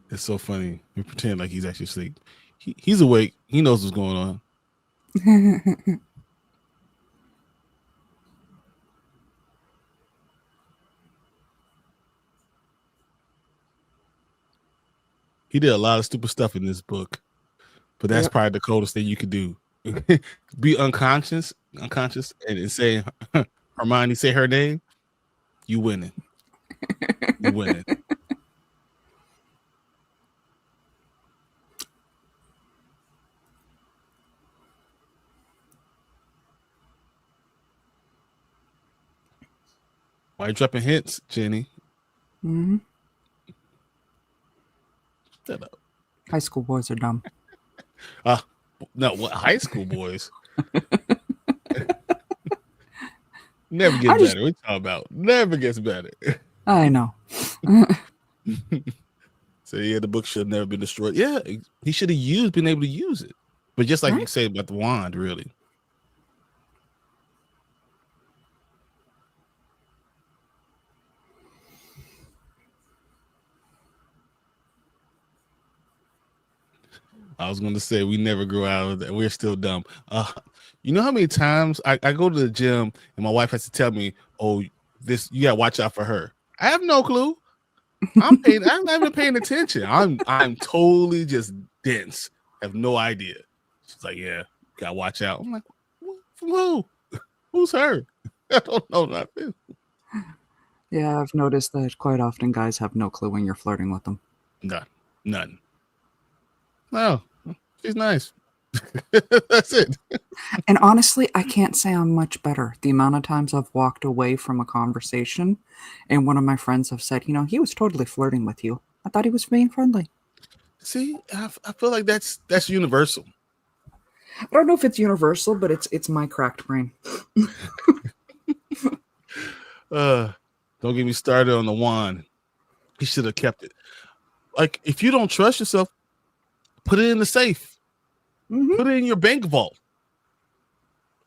It's so funny. We pretend like he's actually asleep. He's awake. He knows what's going on. He did a lot of stupid stuff in this book, but that's probably the coldest thing you could do. Be unconscious, and say Hermione, say her name. You winning. You winning. Why are you dropping hints, Jenny? Mm-hmm. Shut up. High school boys are dumb. No, what high school boys? Never gets better. What are you talking about? Never gets better. I know. So yeah, the book should have never been destroyed. Yeah, he should have been able to use it. But just like you said about the wand, really. I was going to say we never grow out of that. We're still dumb. You know how many times I go to the gym and my wife has to tell me, "Oh, this you gotta watch out for her." I have no clue. I'm not even paying attention. I'm totally just dense. Have no idea. She's like, "Yeah, gotta watch out." I'm like, "From who? Who's her?" I don't know nothing. Yeah, I've noticed that quite often guys have no clue when you're flirting with them. None. No, she's nice. That's it. And honestly, I can't say I'm much better. The amount of times I've walked away from a conversation and one of my friends have said, he was totally flirting with you. I thought he was being friendly. See, I feel like that's universal. I don't know if it's universal, but it's my cracked brain. Don't get me started on the wand. He should have kept it. Like, if you don't trust yourself, put it in the safe. Mm-hmm. Put it in your bank vault.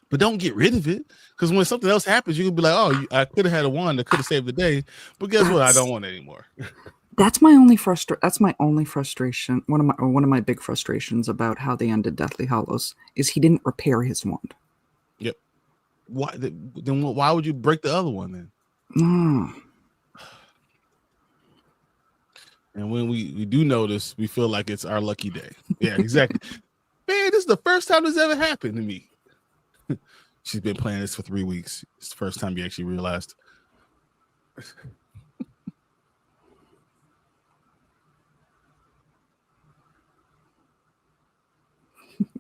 But don't get rid of it, because when something else happens, you can be like, "Oh, I could have had a wand that could have saved the day." But guess what? I don't want it anymore. That's my only frustration. One of my big frustrations about how they ended Deathly Hallows is he didn't repair his wand. Yep. Why would you break the other one then? Mm. And when we do notice, we feel like it's our lucky day. Yeah, exactly. Man, this is the first time this ever happened to me. She's been playing this for 3 weeks. It's the first time you actually realized.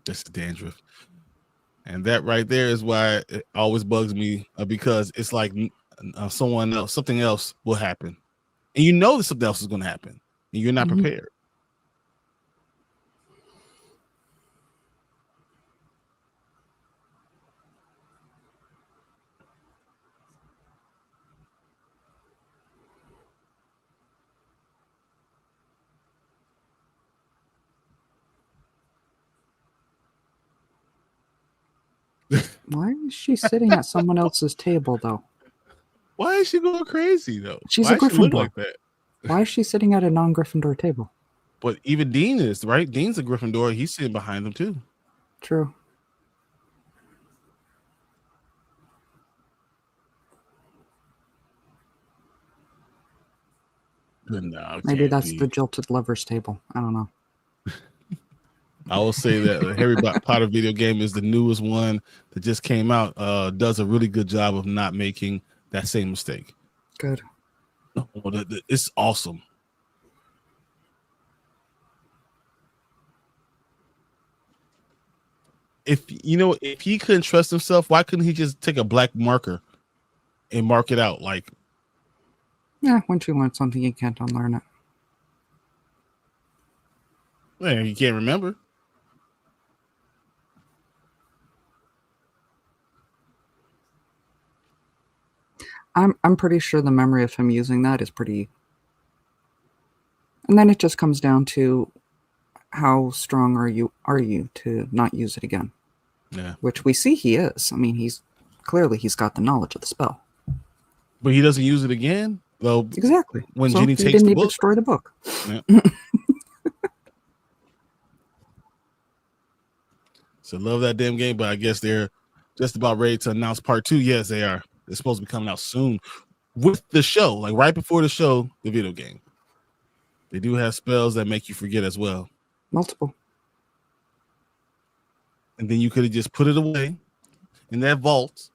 That's the dandruff. And that right there is why it always bugs me, because it's like something else will happen. And you know that something else is going to happen. And you're not prepared. Why is she sitting at someone else's table, though? Why is she going crazy, though? She's Why a does she look Gryffindor. like that? Why is she sitting at a non-Gryffindor table? But even Dean is, right? Dean's a Gryffindor. He's sitting behind them, too. True. No, Maybe that's the jilted lovers table. I don't know. I will say that the Harry Potter video game is the newest one that just came out. Does a really good job of not making that same mistake. Good. It's awesome. If he couldn't trust himself, why couldn't he just take a black marker and mark it out? Like, yeah, once you learn something, you can't unlearn it. Man, you can't remember. I'm pretty sure the memory of him using that is pretty. And then it just comes down to how strong are you to not use it again? Yeah. Which we see he is. I mean, he's got the knowledge of the spell. But he doesn't use it again? Well, exactly. When so Ginny he takes didn't the need book. to destroy the book. Yeah. So love that damn game, but I guess they're just about ready to announce part 2. Yes, they are. It's supposed to be coming out soon with the show, like right before the show, the video game. They do have spells that make you forget as well. Multiple. And then you could have just put it away in that vault.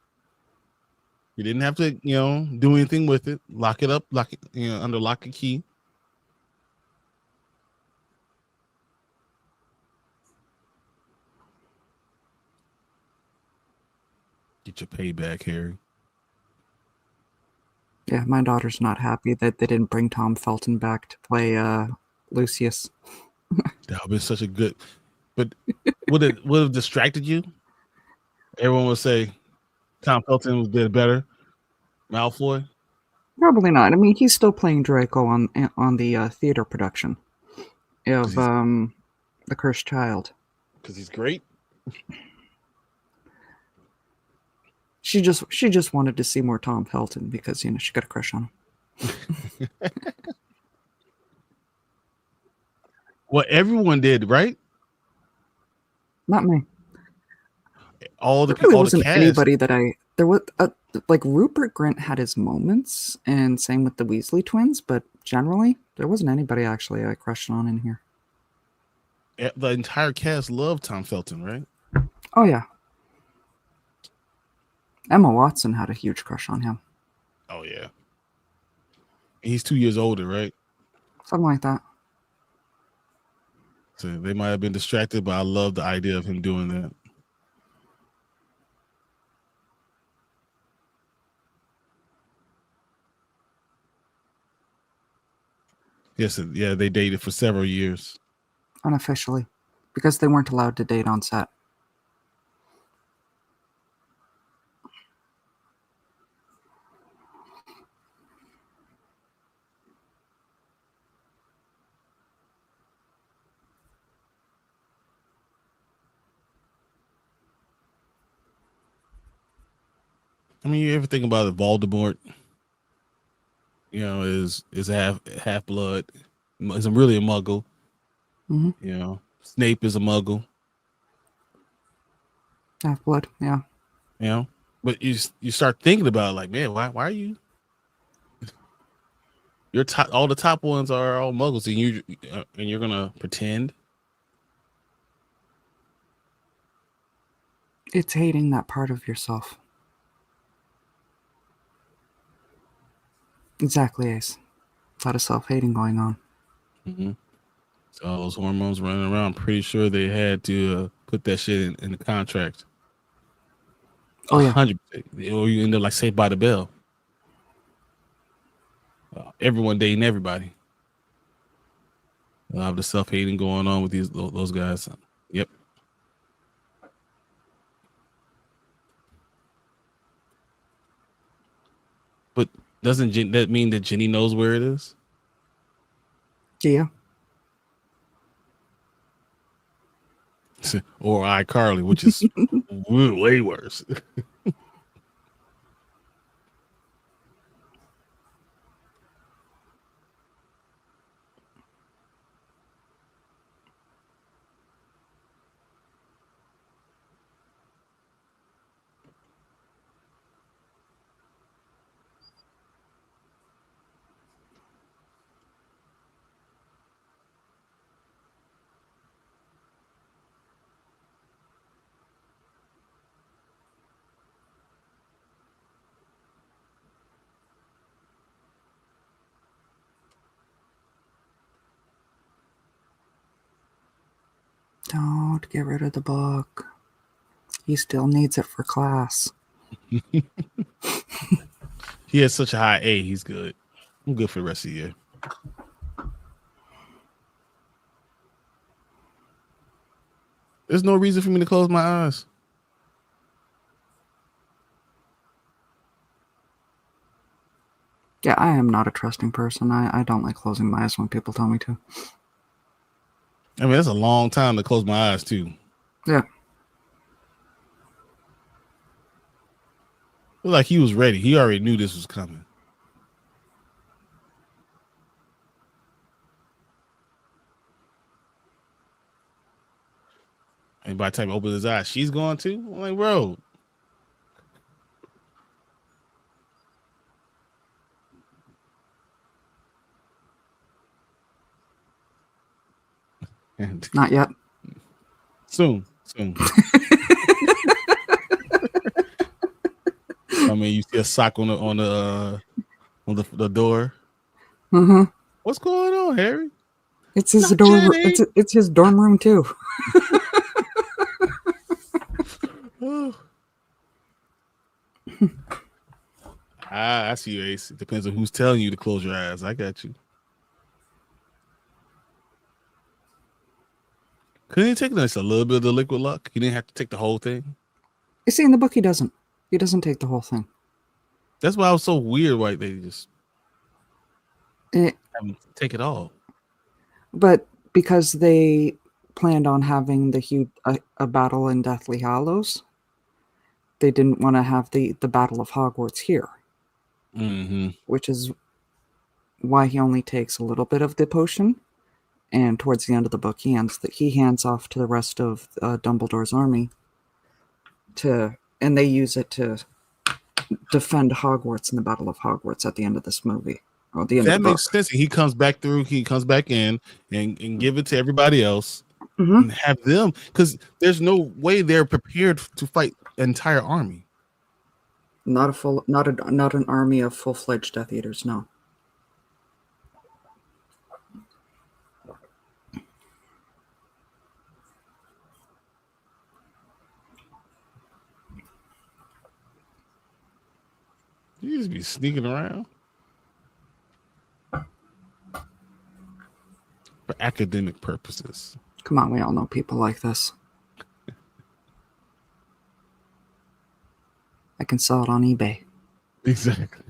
You didn't have to, do anything with it. Lock it up, under lock and key. Get your payback, Harry. Yeah, my daughter's not happy that they didn't bring Tom Felton back to play Lucius. That would have been such a good. But would it have distracted you? Everyone would say Tom Felton did better. Malfoy? Probably not. I mean, he's still playing Draco on the theater production of The Cursed Child. Because he's great. She just wanted to see more Tom Felton because she got a crush on him. Well, everyone did, right? Not me. All the there really all wasn't the cast. Anybody that there was like Rupert Grint had his moments, and same with the Weasley twins, but generally there wasn't anybody actually I crushed on in here. The entire cast loved Tom Felton, right? Oh yeah. Emma Watson had a huge crush on him. Oh yeah. He's 2 years older, right? Something like that. So they might have been distracted, but I love the idea of him doing that. Yes, yeah, they dated for several years. Unofficially. Because they weren't allowed to date on set. I mean, you ever think about it? Voldemort, is half blood. Is really a Muggle. Mm-hmm. Snape is a Muggle. Half-blood, yeah. But you start thinking about it, like, man, why are you? All the top ones are all Muggles, and you're gonna pretend. It's hating that part of yourself. Exactly, Ace. A lot of self-hating going on. Mm-hmm. So all those hormones running around. I'm pretty sure they had to put that shit in the contract. Oh, yeah. 100%. Or you end up like Saved by the Bell. Everyone dating everybody. A lot of the self-hating going on with those guys. Yep. But doesn't that mean that Jenny knows where it is? Yeah. Or iCarly, which is way worse. Don't get rid of the book. He still needs it for class. He has such a high A. He's good. I'm good for the rest of the year. There's no reason for me to close my eyes. Yeah, I am not a trusting person. I don't like closing my eyes when people tell me to. I mean, that's a long time to close my eyes, too. Yeah. Like he was ready. He already knew this was coming. And by the time he opens his eyes, she's going too? I'm like, bro. Not yet. Soon. I mean, you see a sock on the door. Mm-hmm. What's going on, Harry? It's his dorm. It's his dorm room too. I see you, Ace. It depends on who's telling you to close your eyes. I got you. Couldn't he take just a little bit of the liquid luck? He didn't have to take the whole thing. You see, in the book, he doesn't. He doesn't take the whole thing. That's why I was so weird. Why they just have him take it all. But because they planned on having a battle in Deathly Hallows, they didn't want to have the Battle of Hogwarts here, which is why he only takes a little bit of the potion. And towards the end of the book, he hands off to the rest of Dumbledore's army and they use it to defend Hogwarts in the Battle of Hogwarts at the end of this movie. Or the end of the makes book. sense. He comes back through. He comes back in and give it to everybody else and have them, because there's no way they're prepared to fight an entire army. Not an army of full-fledged Death Eaters. No. You just be sneaking around for academic purposes. Come on, we all know people like this. I can sell it on eBay. Exactly.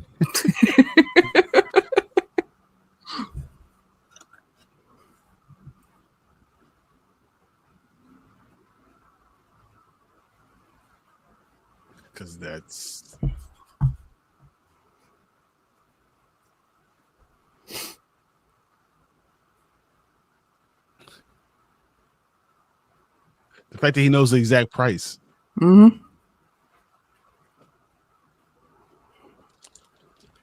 Because that's the fact that he knows the exact price. Mm-hmm.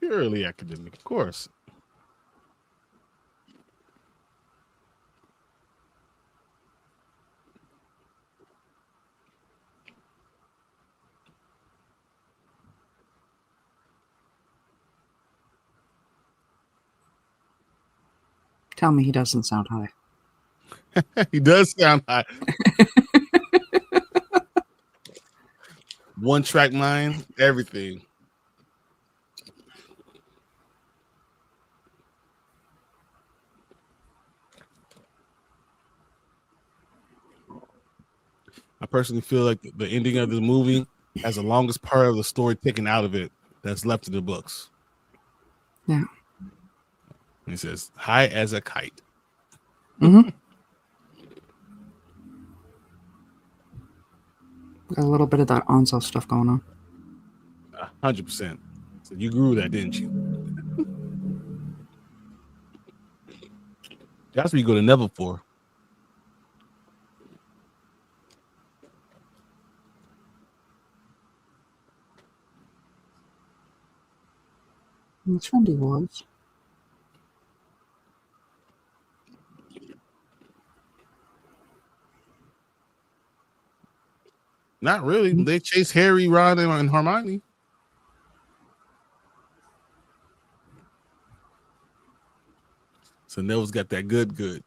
Purely academic, of course. Tell me he doesn't sound high. He does sound high. One track mind, everything. I personally feel like the ending of the movie has the longest part of the story taken out of it that's left in the books. Yeah. He says, high as a kite. Mm-hmm. Got a little bit of that Ansel stuff going on. 100%. So you grew that, didn't you? That's what you go to Neville for. Which one do you want? Not really. They chase Harry, Ron, and Hermione. So Neville's got that good. Go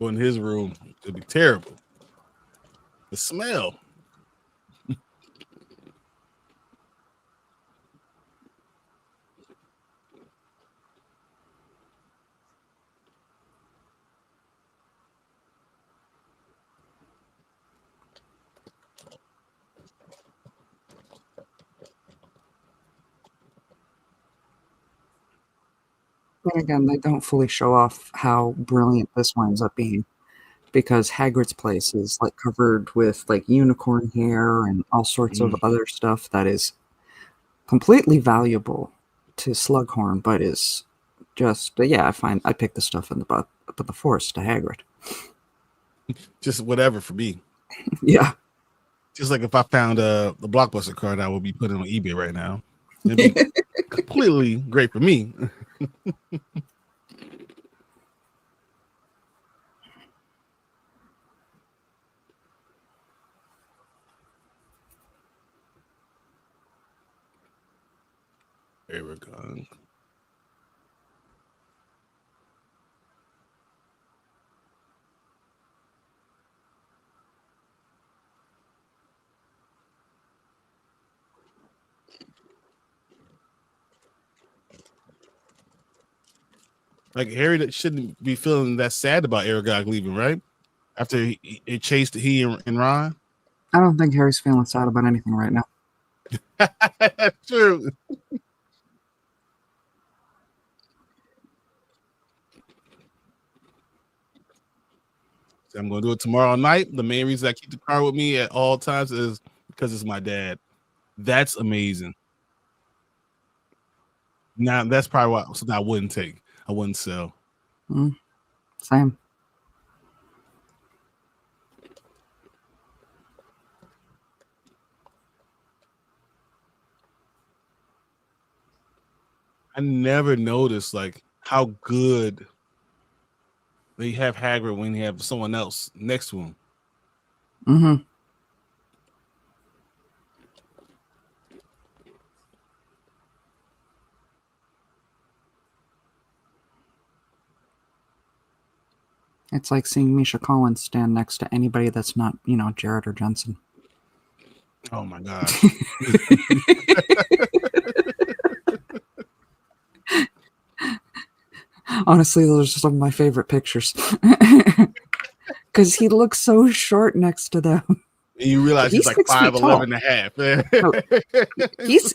in his room. It'll be terrible. The smell. But again, they don't fully show off how brilliant this winds up being, because Hagrid's place is like covered with like unicorn hair and all sorts of other stuff that is completely valuable to Slughorn, but is just yeah. I pick the stuff in the butt, but the forest to Hagrid. Just whatever for me. Yeah. Just like if I found the Blockbuster card, I would be putting on eBay right now. It'd be completely great for me. There we go. Like Harry that shouldn't be feeling that sad about Aragog leaving, right? After it chased he and Ron. I don't think Harry's feeling sad about anything right now. That's true. So I'm gonna do it tomorrow night. The main reason I keep the card with me at all times is because it's my dad. That's amazing. Now that's probably why something I wouldn't take. I wouldn't sell. Same. I never noticed like how good they have Hagrid when they have someone else next to him. Mm-hmm. It's like seeing Misha Collins stand next to anybody that's not, Jared or Jensen. Oh my gosh. Honestly, those are some of my favorite pictures. Because he looks so short next to them. And you realize he's He's like 6 feet 5'11" tall. and a half. Oh,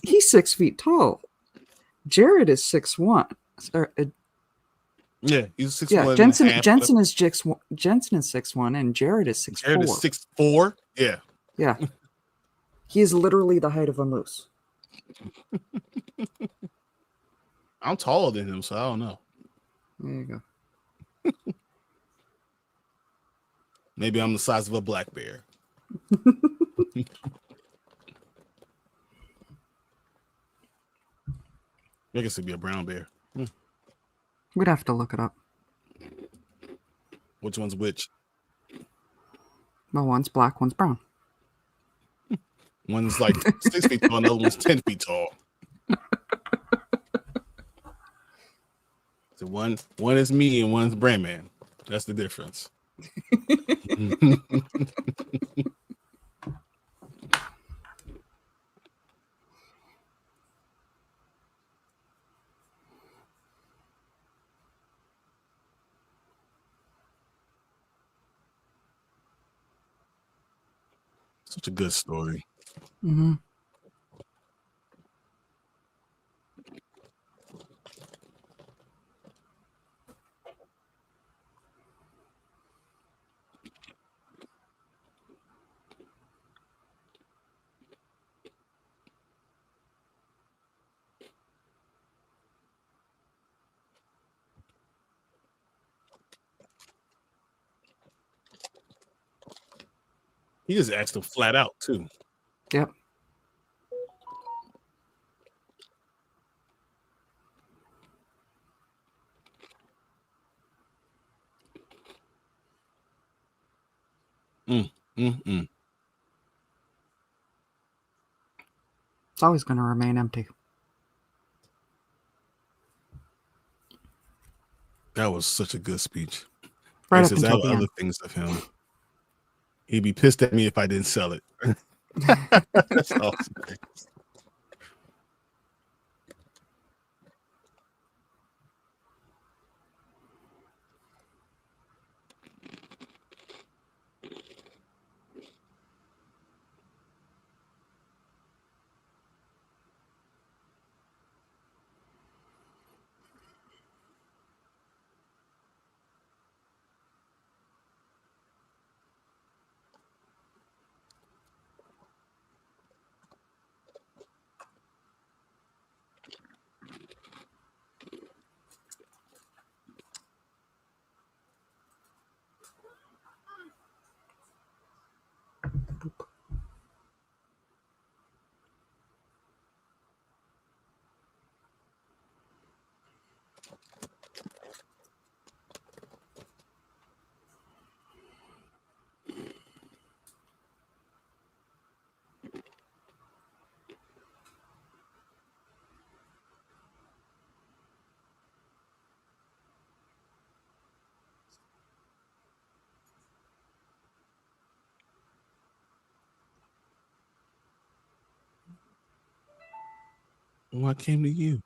he's 6 feet tall. Jared is 6'1". Yeah, he's 6'1" Yeah, and a Jensen half. Jensen is 6'1", and Jared is Jared is 6'4". 6'4". Yeah. Yeah, he is literally the height of a moose. I'm taller than him, so I don't know. There you go. Maybe I'm the size of a black bear. I guess it'd be a brown bear. We'd have to look it up. Which one's which? Well, one's black, one's brown. One's like 6 feet tall, and the other one's 10 feet tall. So one is me and one's Brandman. That's the difference. Such a good story. Mm-hmm. He just asked him flat out too. Yep. Mm. It's always going to remain empty. That was such a good speech. Right He up says I until have the other end. things of him. He'd be pissed at me if I didn't sell it. That's awesome. Well, I came to you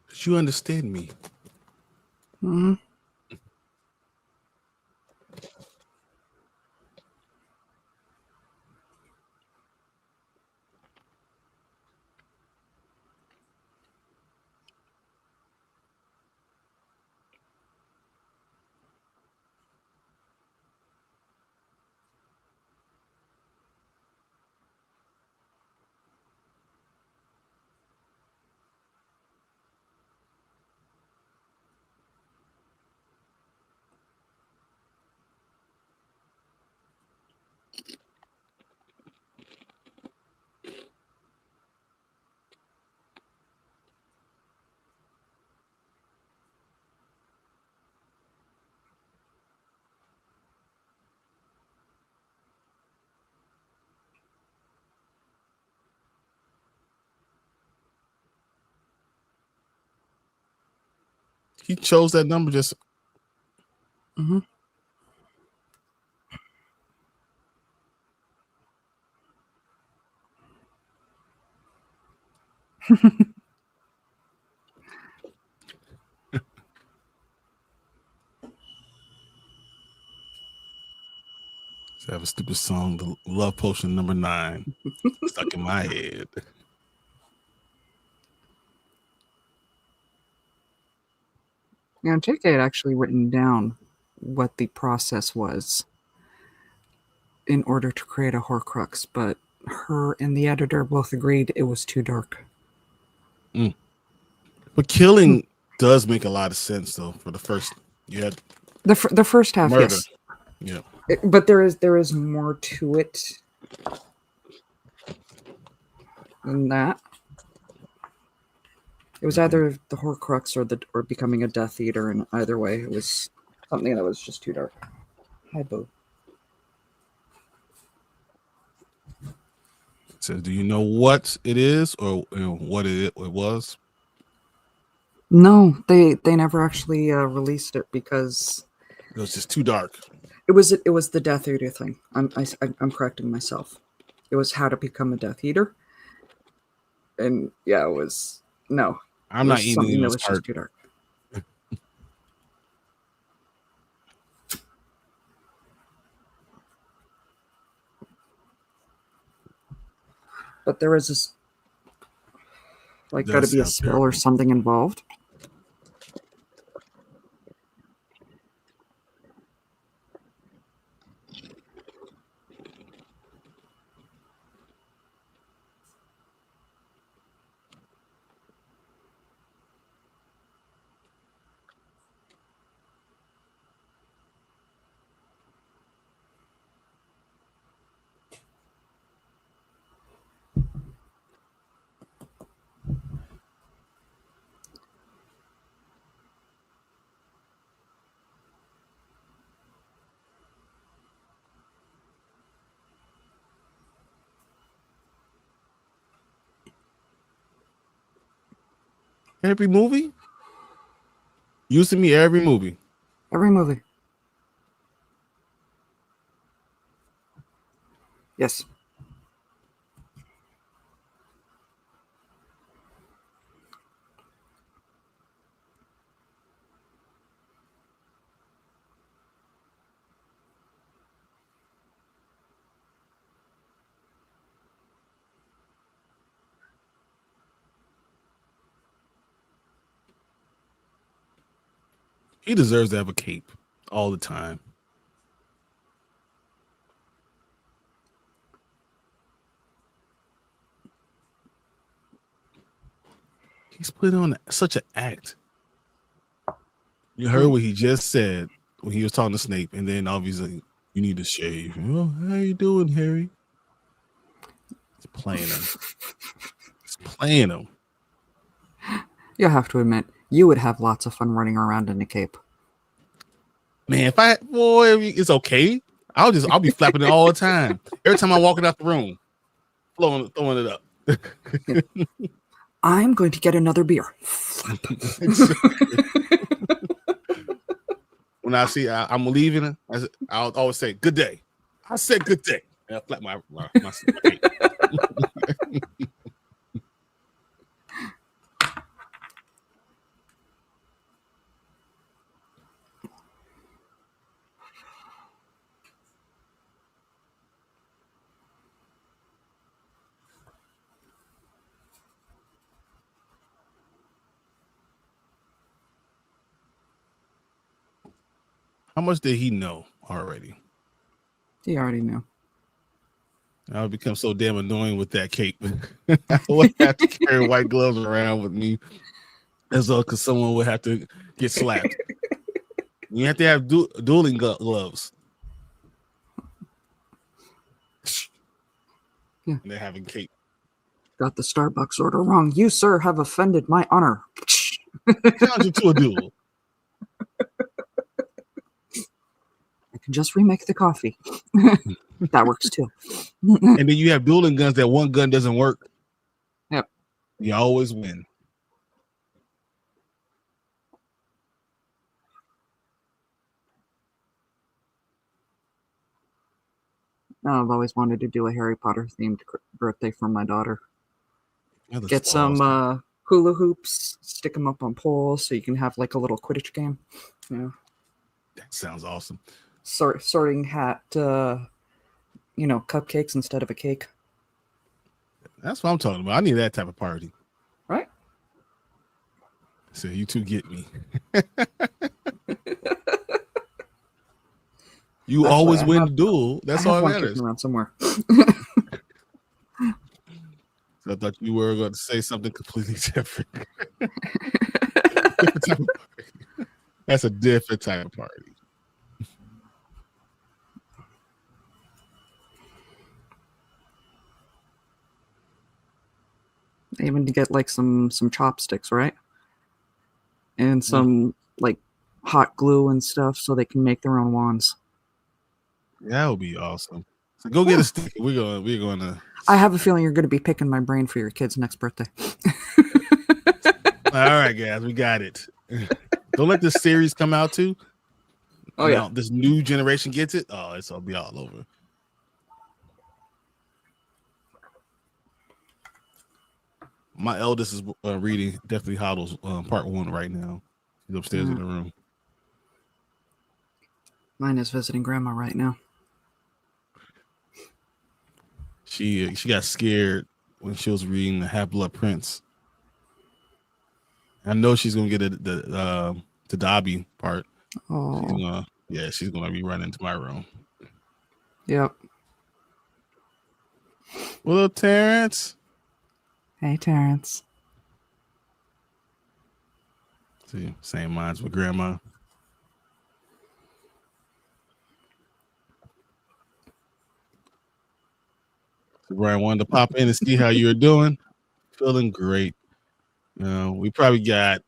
because you understand me. Mm-hmm. He chose that number just. Mm-hmm. I have a stupid song, the Love Potion number 9, stuck in my head. Now, JK had actually written down what the process was in order to create a Horcrux, but her and the editor both agreed it was too dark. But killing does make a lot of sense, though. For the first, you had The first half, murder. yes. Yeah. But there is more to it than that. It was either the Horcrux or becoming a Death Eater, and either way, it was something that was just too dark. Hi, Boo. So, do you know what it is, or what it was? No, they never actually released it because It was just too dark. it was the Death Eater thing. I'm correcting myself. It was how to become a Death Eater, and yeah, it was no. I'm It not was eating something that those was heart. just too dark. But there was this got to Does be a sound spell terrible. or something involved. Every movie? Used to me every movie. Every movie. Yes. He deserves to have a cape all the time. He's put on such an act. You heard what he just said when he was talking to Snape, and then obviously you need to shave. Oh, how you doing, Harry? He's playing him. He's playing him. You have to admit, you would have lots of fun running around in a cape. Man, if I boy, it's okay. I'll be flapping it all the time. Every time I'm walking out the room, throwing it up. I'm going to get another beer. When I see I'm leaving, I'll always say good day. I said good day. And I flap my cape. How much did he know already? He already knew. I would become so damn annoying with that cape. I would have to carry white gloves around with me as well, because someone would have to get slapped. You have to have dueling gloves. Yeah. And they're having cape. Got the Starbucks order wrong. You, sir, have offended my honor. Challenge you to a duel. I can just remake the coffee. That works too. And then you have dueling guns that one gun doesn't work. Yep. You always win. I've always wanted to do a Harry Potter themed birthday for my daughter. Get some hula hoops, stick them up on poles so you can have like a little Quidditch game. Yeah. That sounds awesome. Sorting hat, cupcakes instead of a cake. That's what I'm talking about. I need that type of party. Right? So you two get me. You Actually, always win the duel. That's all that matters. Around somewhere. So I thought you were going to say something completely different. Different type of party. That's a different type of party. Even to get like some chopsticks, right? And some like hot glue and stuff so they can make their own wands. That would be awesome. So go get a stick. We're going to. I have a feeling you're going to be picking my brain for your kid's next birthday. All right, guys, we got it. Don't let this series come out too. Oh yeah, this new generation gets it. Oh, it'll be all over. My eldest is reading Deathly Hallows Part 1 right now. He's upstairs in the room. Mine is visiting grandma right now. She got scared when she was reading the Half-Blood Prince. I know she's gonna get the Dobby part. Oh, she's gonna be running into my room. Yep. Well, Terrence. Hey, Terrence. See, same minds with grandma. So Brian wanted to pop in and see how you're doing. Feeling great. We probably got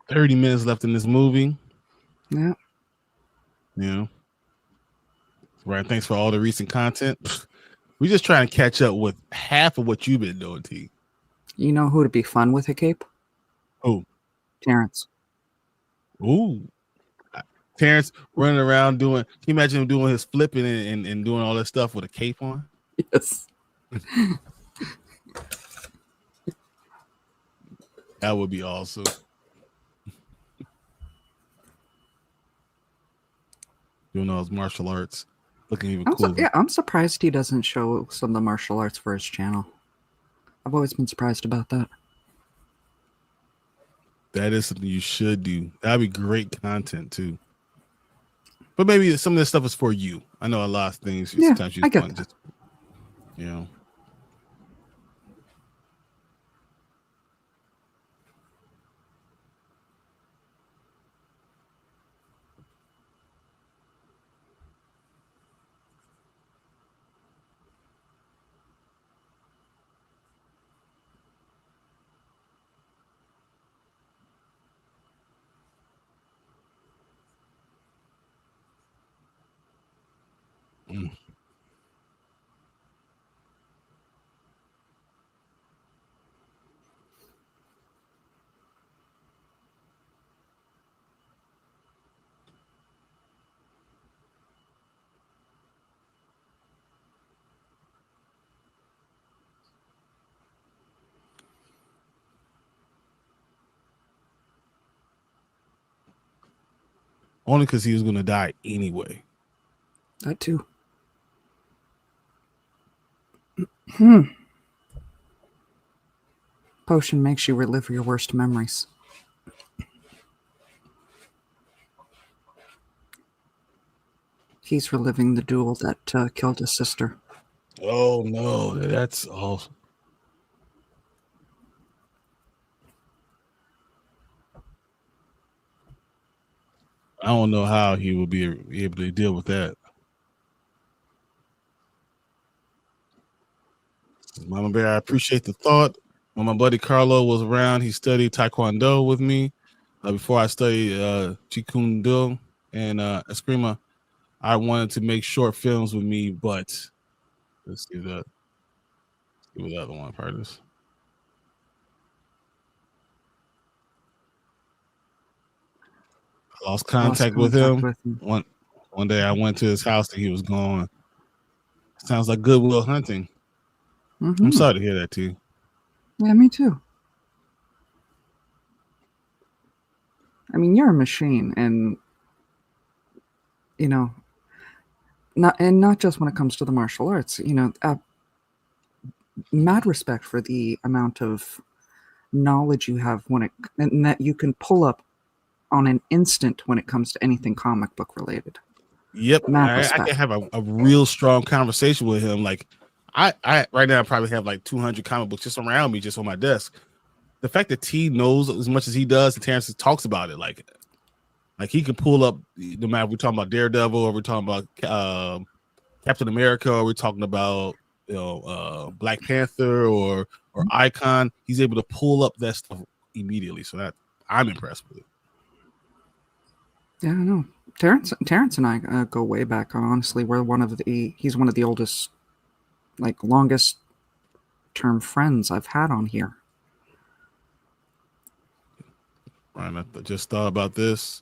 30 minutes left in this movie. Yeah. Brian, thanks for all the recent content. We're just trying to catch up with half of what you've been doing, T. You know who would be fun with a cape? Who? Terrence. Ooh. Terrence running around doing, can you imagine him doing his flipping and doing all that stuff with a cape on? Yes. That would be awesome. Doing all his martial arts. Looking even cooler. I'm surprised he doesn't show some of the martial arts for his channel. I've always been surprised about that. That is something you should do. That'd be great content too. But maybe some of this stuff is for you. I know a lot of things. Sometimes you I get want that. Just, only because he was going to die anyway. That too. Potion makes you relive your worst memories. He's reliving the duel that killed his sister. Oh no, that's awesome. I don't know how he will be able to deal with that. Mama Bear, I appreciate the thought. When my buddy Carlo was around, he studied Taekwondo with me. Before I studied Jeet Kune Do and Eskrima, I wanted to make short films with me, but let's see that. Let's see what the other one part is. I lost contact with him. One day I went to his house and he was gone. Sounds like Goodwill Hunting. I'm sorry to hear that too. Yeah, me too. I mean, you're a machine, and you know, not just when it comes to the martial arts. Mad respect for the amount of knowledge you have and that you can pull up on an instant when it comes to anything comic book related. Yep, Mad I respect. can have a real strong conversation with him. Like I right now I probably have like 200 comic books just around me, just on my desk. The fact that T knows as much as he does, and Terrence talks about it, like he can pull up no matter if we're talking about Daredevil or we're talking about Captain America or we're talking about Black Panther or Icon. He's able to pull up that stuff immediately. So that I'm impressed with it. Yeah, I know. Terrence and I go way back. Honestly, he's one of the oldest, like longest term friends I've had on here. Ryan, I just thought about this.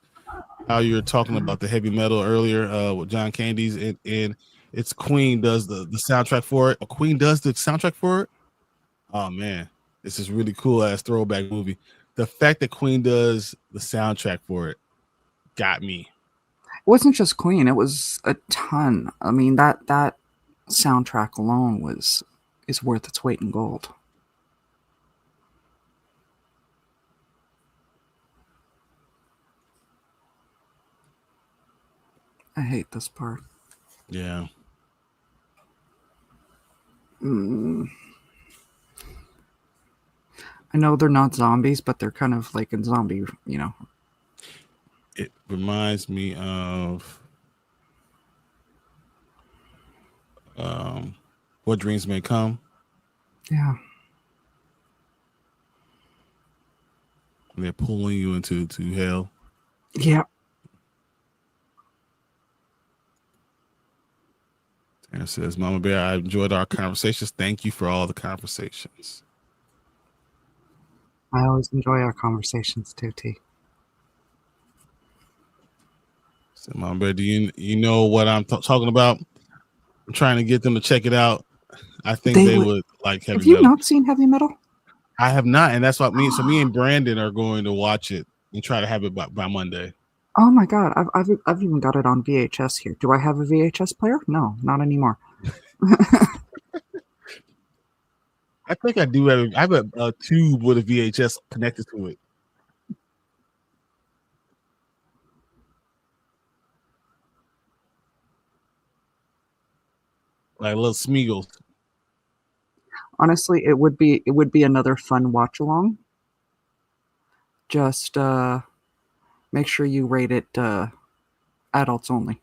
How you were talking about the heavy metal earlier with John Candy's and it's Queen does the soundtrack for it. Queen does the soundtrack for it. Oh man, this is really cool ass throwback movie. The fact that Queen does the soundtrack for it got me. It wasn't just Queen; it was a ton. I mean that soundtrack alone is worth its weight in gold. I hate this part. Yeah. I know they're not zombies, but they're kind of like a zombie, It reminds me of What Dreams May Come. Yeah. They're pulling you into hell. Yeah. And it says, Mama Bear, I enjoyed our conversations. Thank you for all the conversations. I always enjoy our conversations too, T. So, Mama Bear, do you know what I'm talking about? I'm trying to get them to check it out. I think they would like heavy Have you metal. not seen Heavy Metal? I have not, and that's what me and Brandon are going to watch it and try to have it by Monday. Oh my god, I've even got it on VHS here. Do I have a VHS player? No, not anymore. I think I do have. I have a tube with a VHS connected to it. Like little Smeagol. Honestly, it would be another fun watch along. Just make sure you rate it adults only.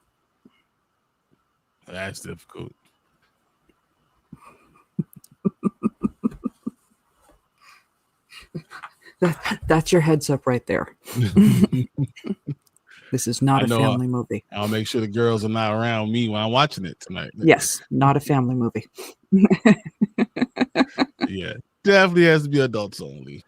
That's difficult. That's your heads up right there. This is not a family movie. I'll make sure the girls are not around me when I'm watching it tonight. Yes, not a family movie. Yeah, definitely has to be adults only.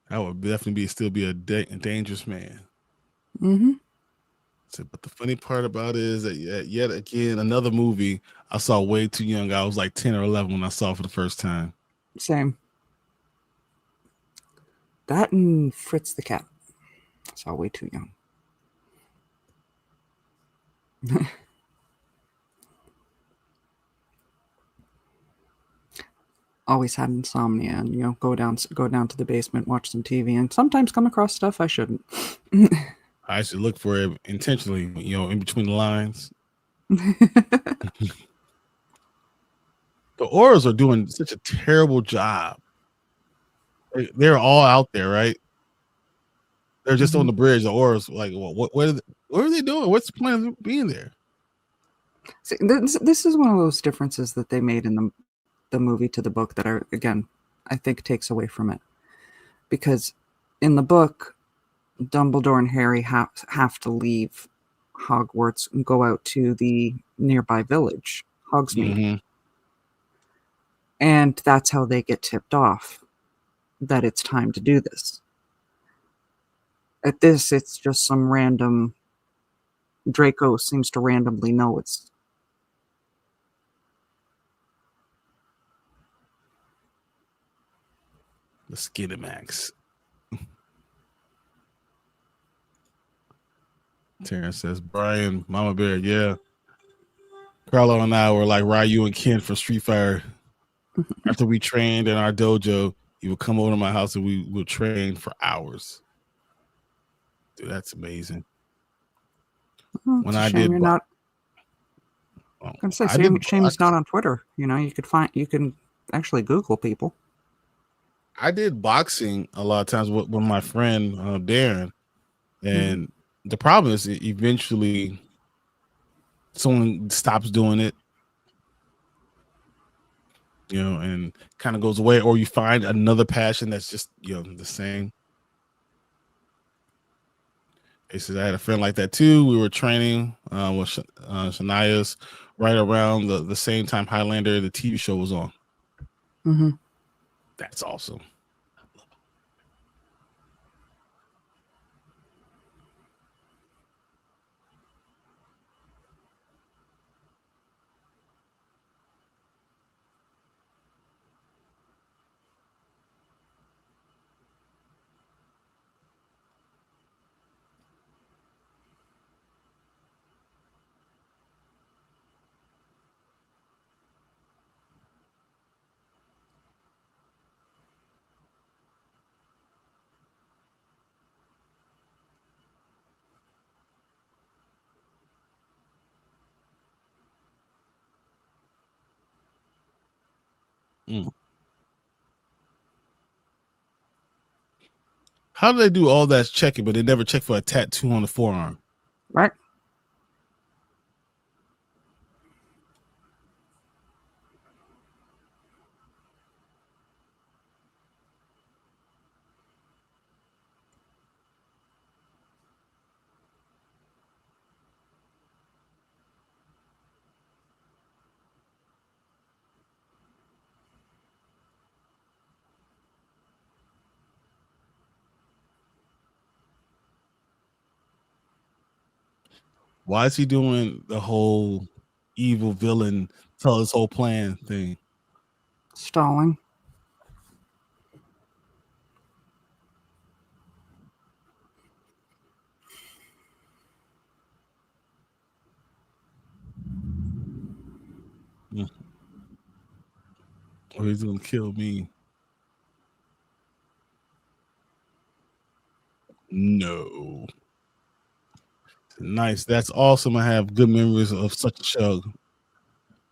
I would definitely still be a dangerous man. Mm-hmm. So, but the funny part about it is that yet again another movie I saw way too young. I was like 10 or 11 when I saw it for the first time. Same. That and Fritz the Cat. Saw way too young. Always had insomnia, and go down to the basement, watch some TV, and sometimes come across stuff I shouldn't. I should look for it intentionally, in between the lines. The Orals are doing such a terrible job. They're all out there, right? They're just on the bridge. The Orals, like, what are they doing? What's the point of being there? See, this is one of those differences that they made in the movie to the book that are, again, I think takes away from it. Because in the book, Dumbledore and Harry have to leave Hogwarts and go out to the nearby village, Hogsmeade. Mm-hmm. And that's how they get tipped off that it's time to do this. At this, it's just some random... Draco seems to randomly know it's... The Skinamax. Terrence says, Brian, Mama Bear, yeah. Carlo and I were like Ryu and Ken from Street Fighter. After we trained in our dojo, he would come over to my house and we would train for hours. Dude, that's amazing. Oh, When it's a I shame did, you're not... well, I'm saying, I did shame it's box. not on Twitter. You know, you can actually Google people. I did boxing a lot of times with my friend Darren, and the problem is eventually someone stops doing it, you know, and kind of goes away, or you find another passion that's just, you know, the same. He says, I had a friend like that too. We were training with Shania's right around the same time Highlander, the TV show, was on. Mm-hmm. That's awesome. Mm. How do they do all that checking, but they never check for a tattoo on the forearm? Right? Why is he doing the whole evil villain tell his whole plan thing? Stalling. Or he's gonna kill me. No. Nice. That's awesome. I have good memories of such a show.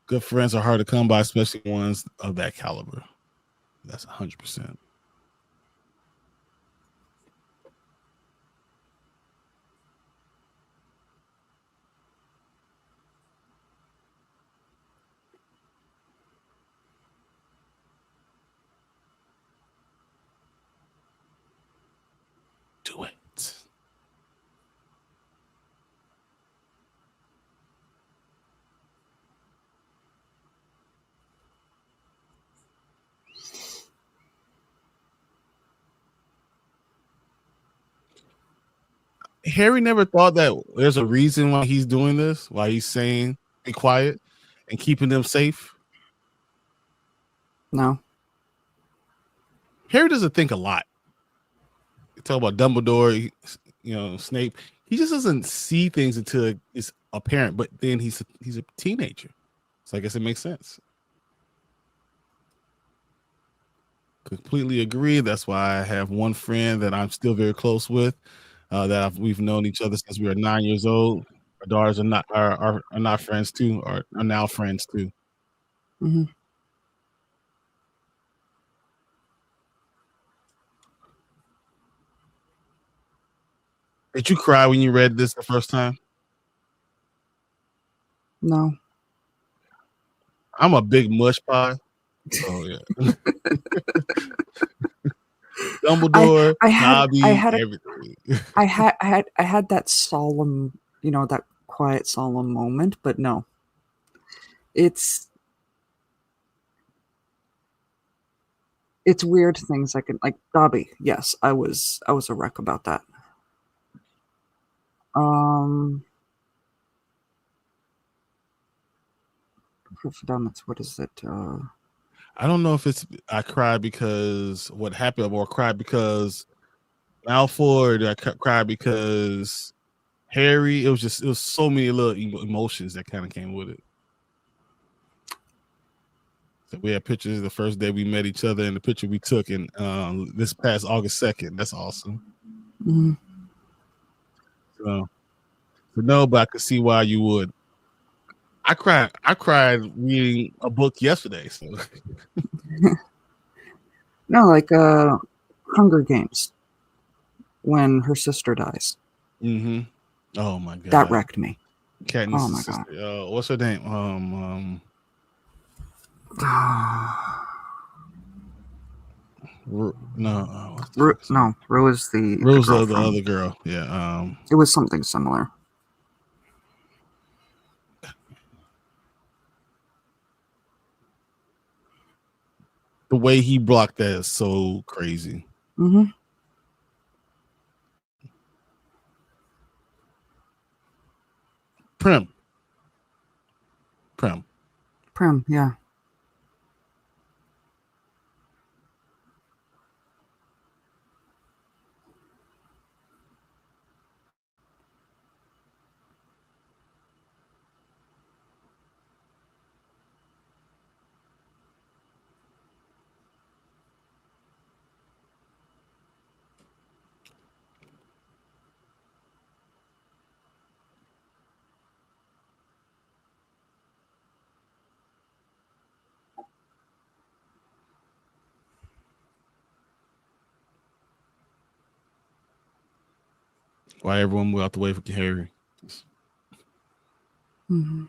Good friends are hard to come by, especially ones of that caliber. That's 100%. Do it. Harry never thought that there's a reason why he's doing this, why he's saying be quiet and keeping them safe. No. Harry doesn't think a lot. You talk about Dumbledore, you know, Snape. He just doesn't see things until it's apparent. But then he's a teenager, so I guess it makes sense. Completely agree. That's why I have one friend that I'm still very close with. We've known each other since we were 9 years old. Our daughters are not friends too, are now friends too. Mm-hmm. Did you cry when you read this the first time? No. I'm a big mush pie. Oh yeah. Dumbledore, I had Dobby, everything. I had that solemn, that quiet solemn moment, but no. It's weird things I can like Dobby. Yes, I was a wreck about that. Um what is it? I don't know if it's I cried because what happened or cried because Malfoy, or I cried because Harry. It was so many little emotions that kind of came with it. So we had pictures the first day we met each other and the picture we took in this past August 2nd. That's awesome. Mm-hmm. So no, but I could see why you would. I cried reading a book yesterday. So No, like Hunger Games when her sister dies. mm-hmm. Oh my god. That wrecked me. Katniss' Oh my sister. god. What's her name? No, Rue is the Rose, girl the from. other girl. Yeah. It was something similar. The way he blocked that is so crazy. Mm-hmm. Prim, Yeah. why everyone moved out the way for Harry. Mm-hmm.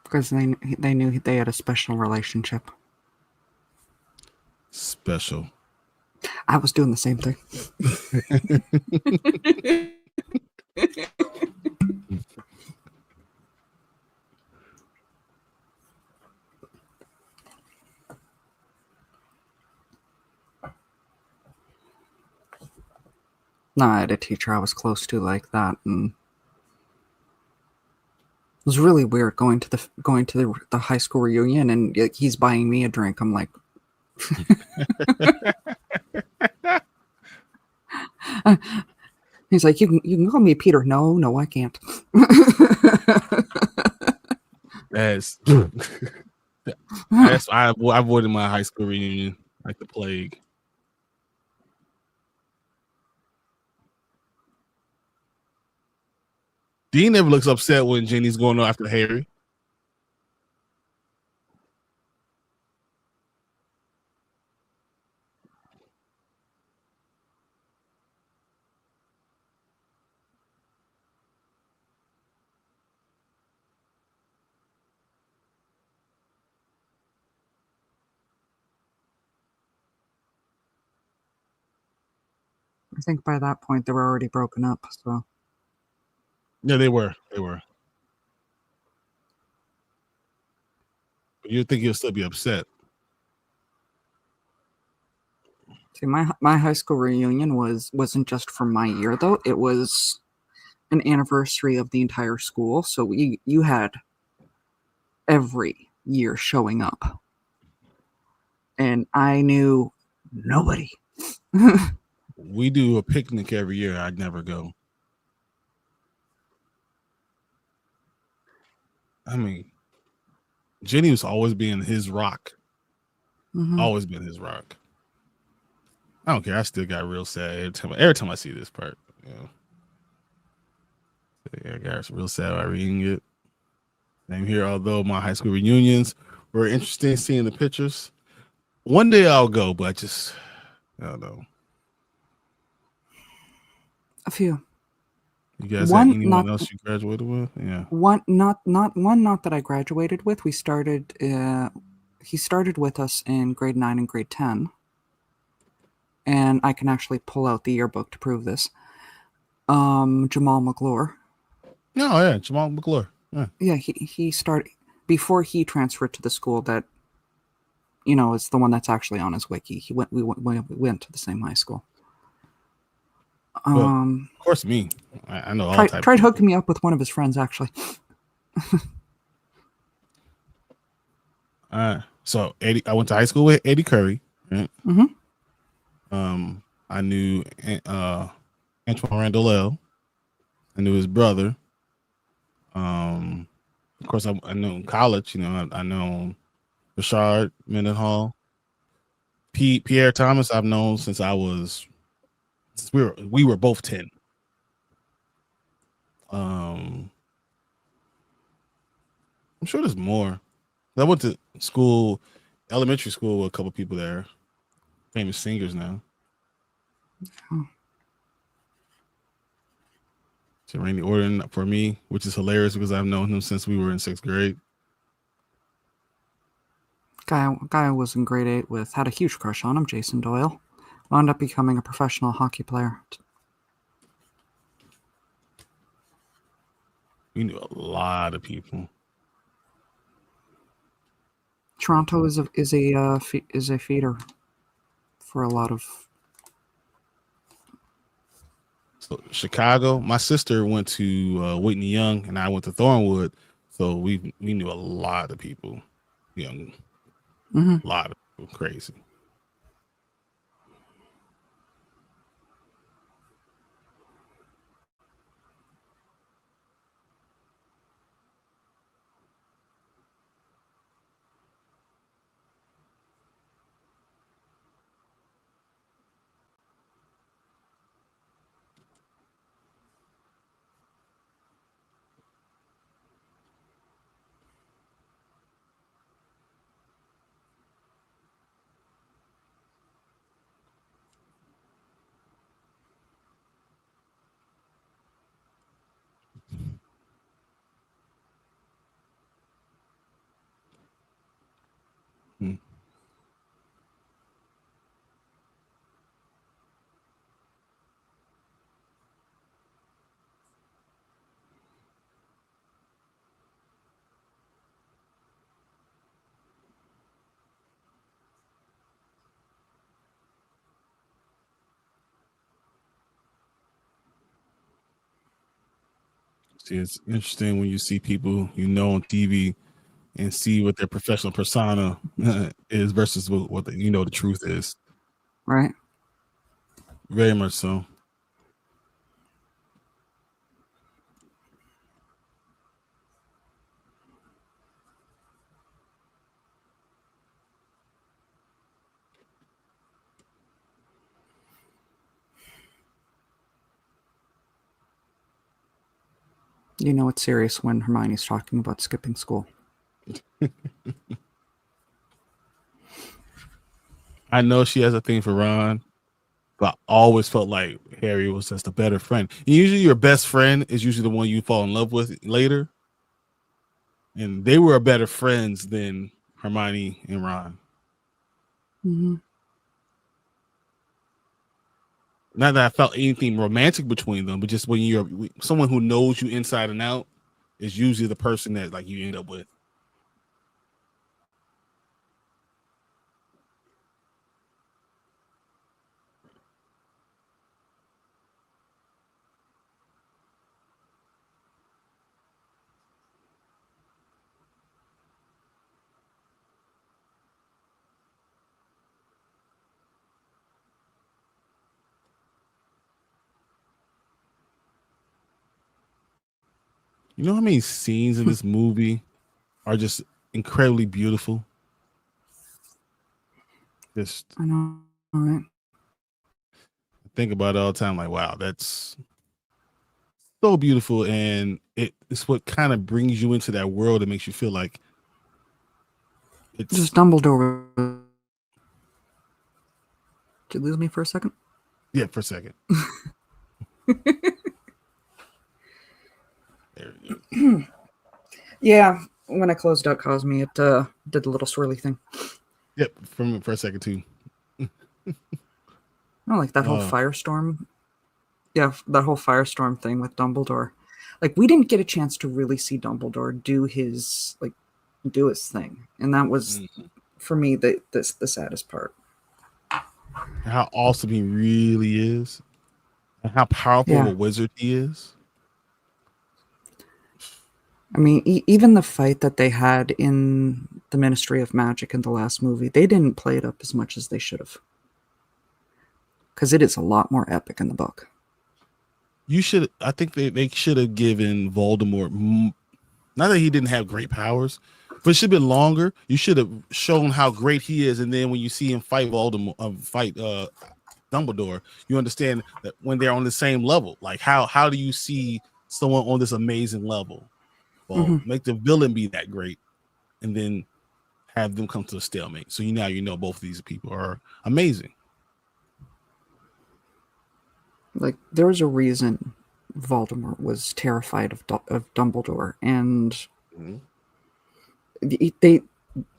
Because they knew they had a special relationship. Special. I was doing the same thing. No, I had a teacher I was close to like that, and it was really weird going to the high school reunion, and he's buying me a drink. I'm like, he's like, you can call me Peter. No, I can't. That's I avoided my high school reunion like the plague. Dean never looks upset when Jenny's going after Harry. I think by that point they were already broken up. So Yeah, they were. But you'd think he'll still be upset. see, my high school reunion wasn't just for my year though. It was an anniversary of the entire school. So you had every year showing up, and I knew nobody. We do a picnic every year. I'd never go. I mean, Jenny was always being his rock. Mm-hmm. Always been his rock. I don't care. I still got real sad every time I see this part. Yeah, I got real sad by reading it. Same here. Although my high school reunions were interesting, seeing the pictures. One day I'll go, but I don't know. A few. You guys had anyone else you graduated with? Yeah. Not that I graduated with. We started he started with us in grade 9 and grade 10. And I can actually pull out the yearbook to prove this. Jamal McClure. Oh yeah, Jamal McClure. Yeah. Yeah, he started before he transferred to the school that, you know, is the one that's actually on his wiki. We went to the same high school. Well, of course, me. I know all types. Tried hooking me up with one of his friends, actually. So Eddie, I went to high school with Eddie Curry. Right? Mm-hmm. I knew Antoine Randall. I knew his brother. Of course, I know in college. You know, I know Rashard Mendenhall, Pierre Thomas. I've known since we were both 10. I'm sure there's more. I went to school, elementary school, with a couple people there, famous singers now. So Randy Orton for me, which is hilarious because I've known him since we were in 6th grade. Guy I was in grade 8 with had a huge crush on him, Jason Doyle. Wound up becoming a professional hockey player. We knew a lot of people. Toronto is a feeder for a lot of. So Chicago, my sister went to Whitney Young, and I went to Thornwood, so we knew a lot of people. Young, a lot of people, crazy. Hmm. See, it's interesting when you see people you know on TV and see what their professional persona is versus what the truth is. Right. Very much so. You know it's serious when Hermione's talking about skipping school. I know she has a thing for Ron, but I always felt like Harry was just a better friend. And usually your best friend is usually the one you fall in love with later. And they were better friends than Hermione and Ron. Mm-hmm. Not that I felt anything romantic between them, but just when you're someone who knows you inside and out is usually the person that like you end up with. You know how many scenes in this movie are just incredibly beautiful? Just I know, right? think about it all the time, like, wow, that's so beautiful. And it's what kind of brings you into that world and makes you feel like it's Just Dumbledore. Did you lose me for a second? yeah, for a second. There you go. Yeah, when I closed out Cosme, it did the little swirly thing. Yep, for a second too. Oh, like that whole firestorm. Yeah, that whole firestorm thing with Dumbledore. Like we didn't get a chance to really see Dumbledore do his thing, and that was for me the saddest part. How awesome he really is, and how powerful of a wizard he is. I mean, even the fight that they had in the Ministry of Magic in the last movie, they didn't play it up as much as they should have. Because it is a lot more epic in the book. I think they should have given Voldemort, not that he didn't have great powers, but it should have been longer. You should have shown how great he is. And then when you see him fight Dumbledore, you understand that when they're on the same level, like how do you see someone on this amazing level? Well, make the villain be that great, and then have them come to a stalemate. So you know both of these people are amazing. Like there was a reason Voldemort was terrified of Dumbledore, and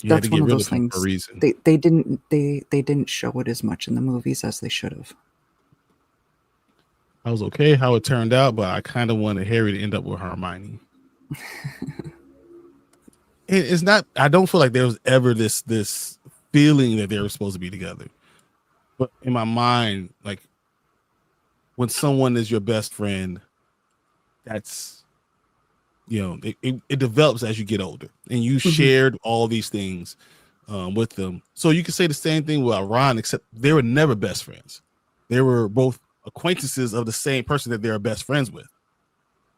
that's one of those things. They didn't show it as much in the movies as they should have. I was okay how it turned out, but I kind of wanted Harry to end up with Hermione. It's not. I don't feel like there was ever this feeling that they were supposed to be together. But in my mind, like when someone is your best friend, that's it develops as you get older, and you shared all these things with them. So you can say the same thing with Ron, except they were never best friends. They were both acquaintances of the same person that they're best friends with,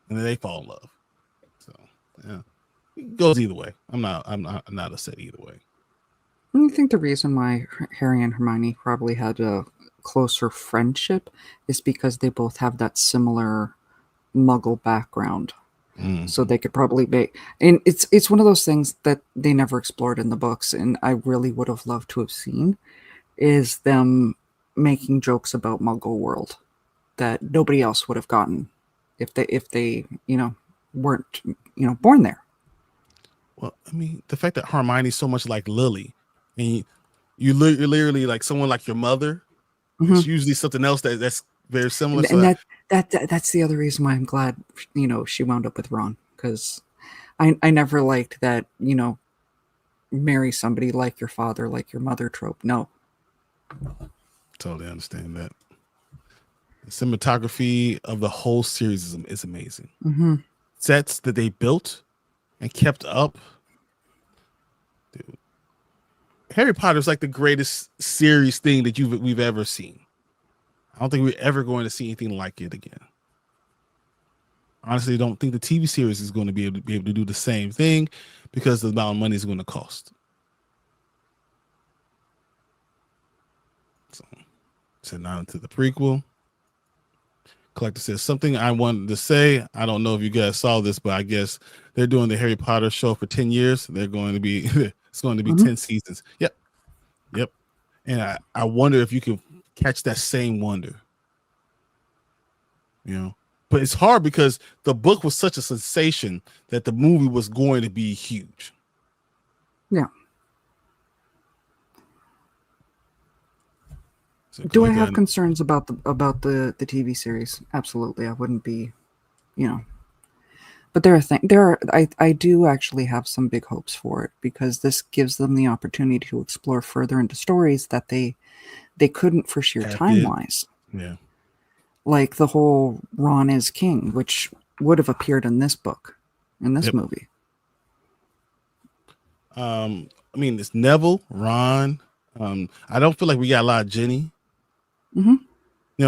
and then they fall in love. So yeah, it goes either way. I'm not upset either way. I think the reason why Harry and Hermione probably had a closer friendship is because they both have that similar Muggle background. So they could probably be, and it's one of those things that they never explored in the books, and I really would have loved to have seen, is them making jokes about Muggle world that nobody else would have gotten if they weren't born there. Well, I mean, the fact that Hermione's so much like Lily, and you're literally like someone like your mother. It's usually something else that's very similar. And that's the other reason why I'm glad she wound up with Ron, because I never liked that marry somebody like your father, like your mother trope. No, totally understand that. The cinematography of the whole series is amazing. Sets that they built and kept up. Dude, Harry Potter is like the greatest series thing that we've ever seen. I don't think we're ever going to see anything like it again. Honestly, I don't think the TV series is going to be able to do the same thing because the amount of money is going to cost. So now into the prequel. Collector says something I wanted to say. I don't know if you guys saw this, but I guess they're doing the Harry Potter show for 10 years. They're going to be it's going to be 10 seasons. Yep. And I wonder if you can catch that same wonder. But it's hard because the book was such a sensation that the movie was going to be huge. Yeah. So do I have concerns about the TV series? Absolutely. I wouldn't be, but I do actually have some big hopes for it, because this gives them the opportunity to explore further into stories that they couldn't for sheer time wise. Yeah. Like the whole Ron is king, which would have appeared in this book, in this movie. I mean, it's Neville, Ron. I don't feel like we got a lot of Ginny.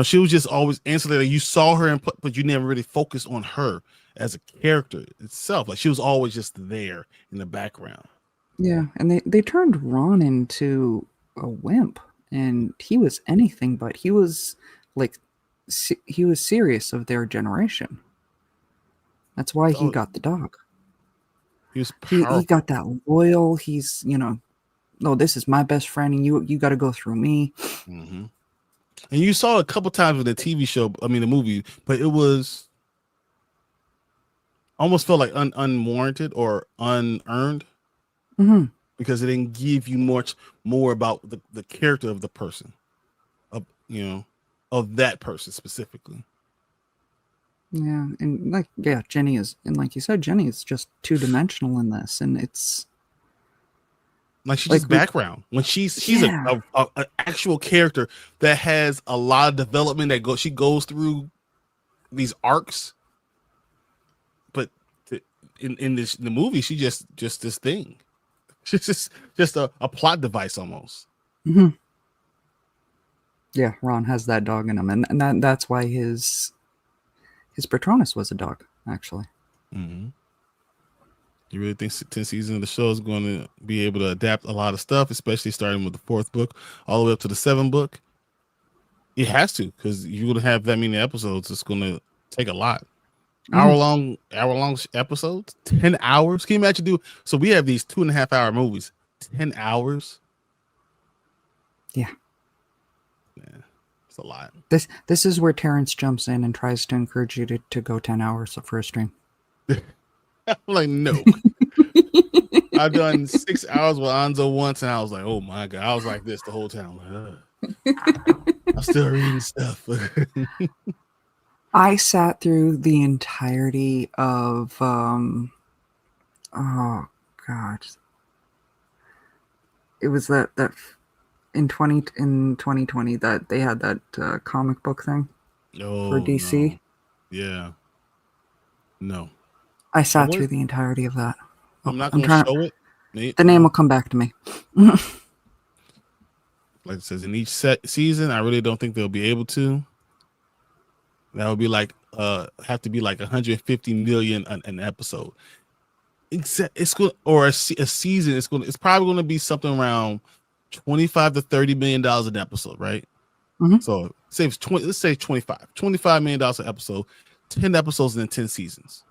She was just always ancillary. You saw her, but you never really focused on her as a character itself. Like she was always just there in the background. Yeah, and they turned Ron into a wimp, and he was anything but. He was serious of their generation. That's why he got the dog. He was powerful. He got that loyal. He's no, this is my best friend, and you got to go through me. And you saw it a couple times with the TV show. I mean, the movie, but it was almost felt like unwarranted or unearned Hmm. because it didn't give you much more about the character of the person, of of that person specifically. Yeah, and Jenny is, and like you said, Jenny is just 2-dimensional in this, and it's Like she's just like we, background when she's yeah, a actual character that has a lot of development she goes through these arcs, but in the movie she just this thing. She's just a plot device almost. hmm yeah. Ron has that dog in him, and that's why his Patronus was a dog, actually. Mm-hmm. You really think 10 seasons of the show is going to be able to adapt a lot of stuff, especially starting with the 4th book all the way up to the 7th book? It has to, because you're going to have that many episodes. It's going to take a lot. Hmm. Hour long episodes, 10 hours. Can you imagine so we have these 2.5 hour movies, 10 hours. Yeah. Yeah, it's a lot. This is where Terrence jumps in and tries to encourage you to go 10 hours for a stream. I'm like, no. I've done 6 hours with Anzo once, and I was like, oh my God. I was like this the whole time. I'm still reading stuff. I sat through the entirety of oh god, it was that in 2020 that they had that comic book thing for Oh no. DC. Yeah. No. I I sat would through the entirety of that. I'm not I'm gonna trying. show it. The name will come back to me. Like it says in each season, I really don't think they'll be able to. That would be like have to be like 150 million an episode. It's going or a season. It's probably going to be something around 25 to 30 million dollars an episode, right? Mm-hmm. So say it's 20. Let's say 25 million dollars an episode, 10 episodes and then 10 seasons.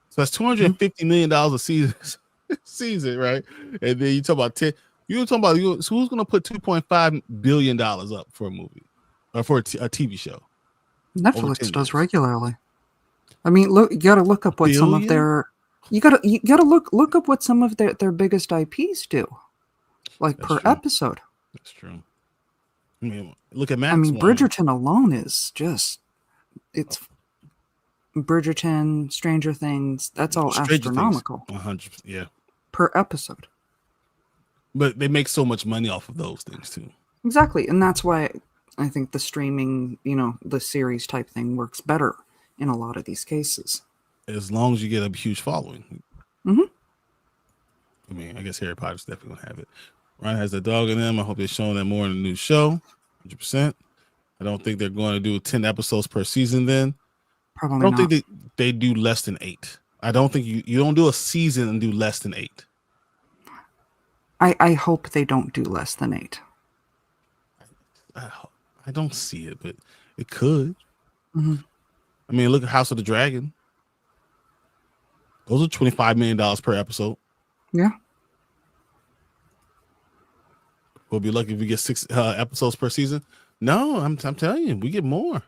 So that's 250 million dollars a season, season, right? And then you talk about 10. You're talking about so who's going to put 2.5 billion dollars up for a movie or for a TV show over Netflix 10 does years? regularly. I mean, look, you got to look up what some of Billion? their you got to look up what some of their biggest IPs do, like That's per true. episode. That's true. I mean, look at I Max. mean, Bridgerton alone is just it's Bridgerton, Stranger Things. That's all Stranger Things, astronomical 100. Yeah, per episode. but they make so much money off of those things too. Exactly, and that's why I think the streaming, the series type thing works better in a lot of these cases. As long as you get a huge following. Mm-hmm. I mean, I guess Harry Potter's definitely gonna have it. Ryan has a dog in them. I hope they're showing that more in the new show. 100%. I don't think they're going to do 10 episodes per season. Then I Probably don't not. think they do less than 8. I don't think you don't do a season and do less than 8. I hope they don't do less than 8. I don't see it, but it could. Mm-hmm. I mean, look at House of the Dragon. Those are $25 million per episode. Yeah. We'll be lucky if we get 6 episodes per season. No, I'm telling you, we get more.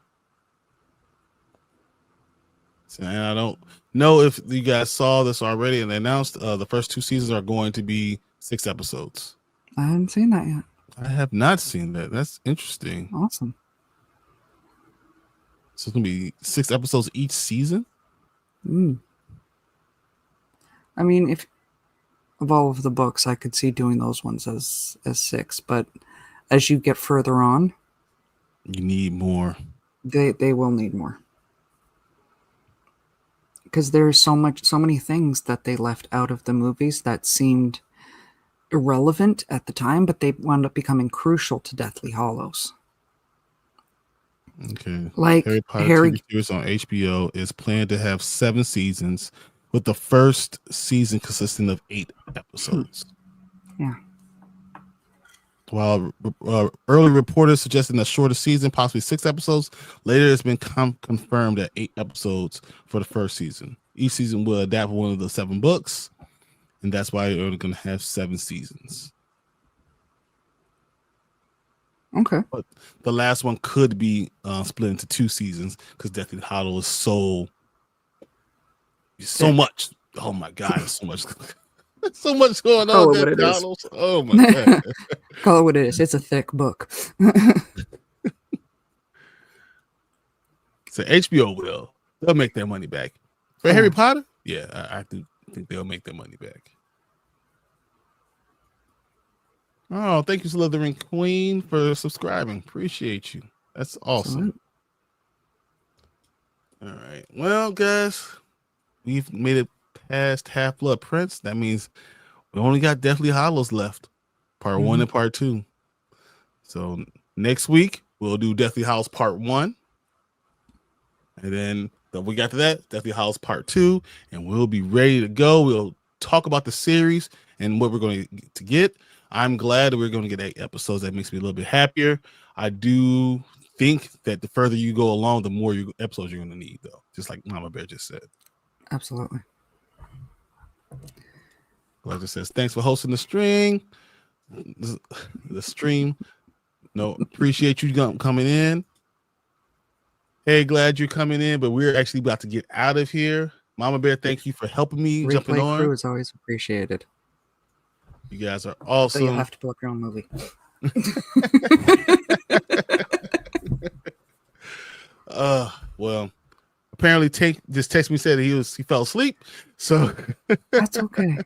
And I don't know if you guys saw this already, and they announced the first 2 seasons are going to be 6 episodes. I haven't seen that yet. I have not seen that. That's interesting. Awesome. So it's gonna be 6 episodes each season. I mean, if of all of the books, I could see doing those ones as 6, but as you get further on, You need more. they will need more. Because there's so many things that they left out of the movies that seemed irrelevant at the time, but they wound up becoming crucial to Deathly Hallows. Okay. Like Harry Potter Harry, TV series on HBO is planned to have 7 seasons, with the first season consisting of 8 episodes. Yeah. While early reporters suggesting a shorter season, possibly 6 episodes, later it's been confirmed at 8 episodes for the first season. Each season will adapt one of the 7 books, and that's why you're only going to have 7 seasons. Okay. But the last one could be split into 2 seasons because Deathly Hallows is so So much. Oh my God, so much. So much going Call on it what that it is. Donald. Oh my God. Call it what it is. It's a thick book. So HBO they'll make their money back. For Harry Potter, yeah, I think they'll make their money back. Oh, thank you, Slithering Queen, for subscribing. Appreciate you. That's awesome. All right. Well, guys, we've made it past Half-Blood Prince. That means we only got Deathly Hallows left. Part 1 and Part 2. So next week, we'll do Deathly Hallows Part 1. And then the week after that, Deathly Hallows Part 2. And we'll be ready to go. We'll talk about the series and what we're going to get. I'm glad that we're going to get 8 episodes. That makes me a little bit happier. I do think that the further you go along, the more episodes you're going to need, though. Just like Mama Bear just said. Absolutely. Like just says, thanks for hosting the stream. The stream. No, appreciate you coming in. Hey, glad you're coming in, but we're actually about to get out of here. Mama Bear, thank you for helping me jumping on. Crew is always appreciated. You guys are awesome. So you have to book your own movie. Well, apparently Tank just texted me said that he fell asleep. So that's okay.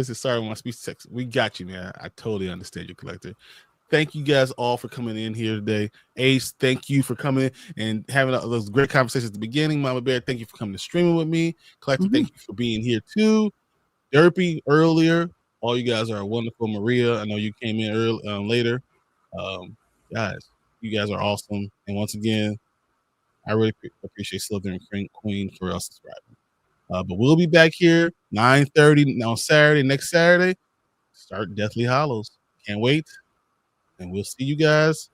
Sorry, my speech text. We got you, man. I totally understand you, Collector. Thank you guys all for coming in here today. Ace, thank you for coming and having those great conversations at the beginning. Mama Bear, thank you for coming to streaming with me. Collector, thank you for being here too. Derpy earlier. All you guys are wonderful. Maria, I know you came in later. Guys, you guys are awesome. And once again, I really appreciate Slithering Queen for us subscribing. But we'll be back here 9:30 on Saturday, next Saturday. Start Deathly Hallows. Can't wait. And we'll see you guys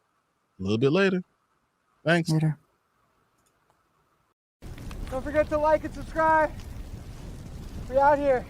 a little bit later. Thanks. Later. Don't forget to like and subscribe. We're out here.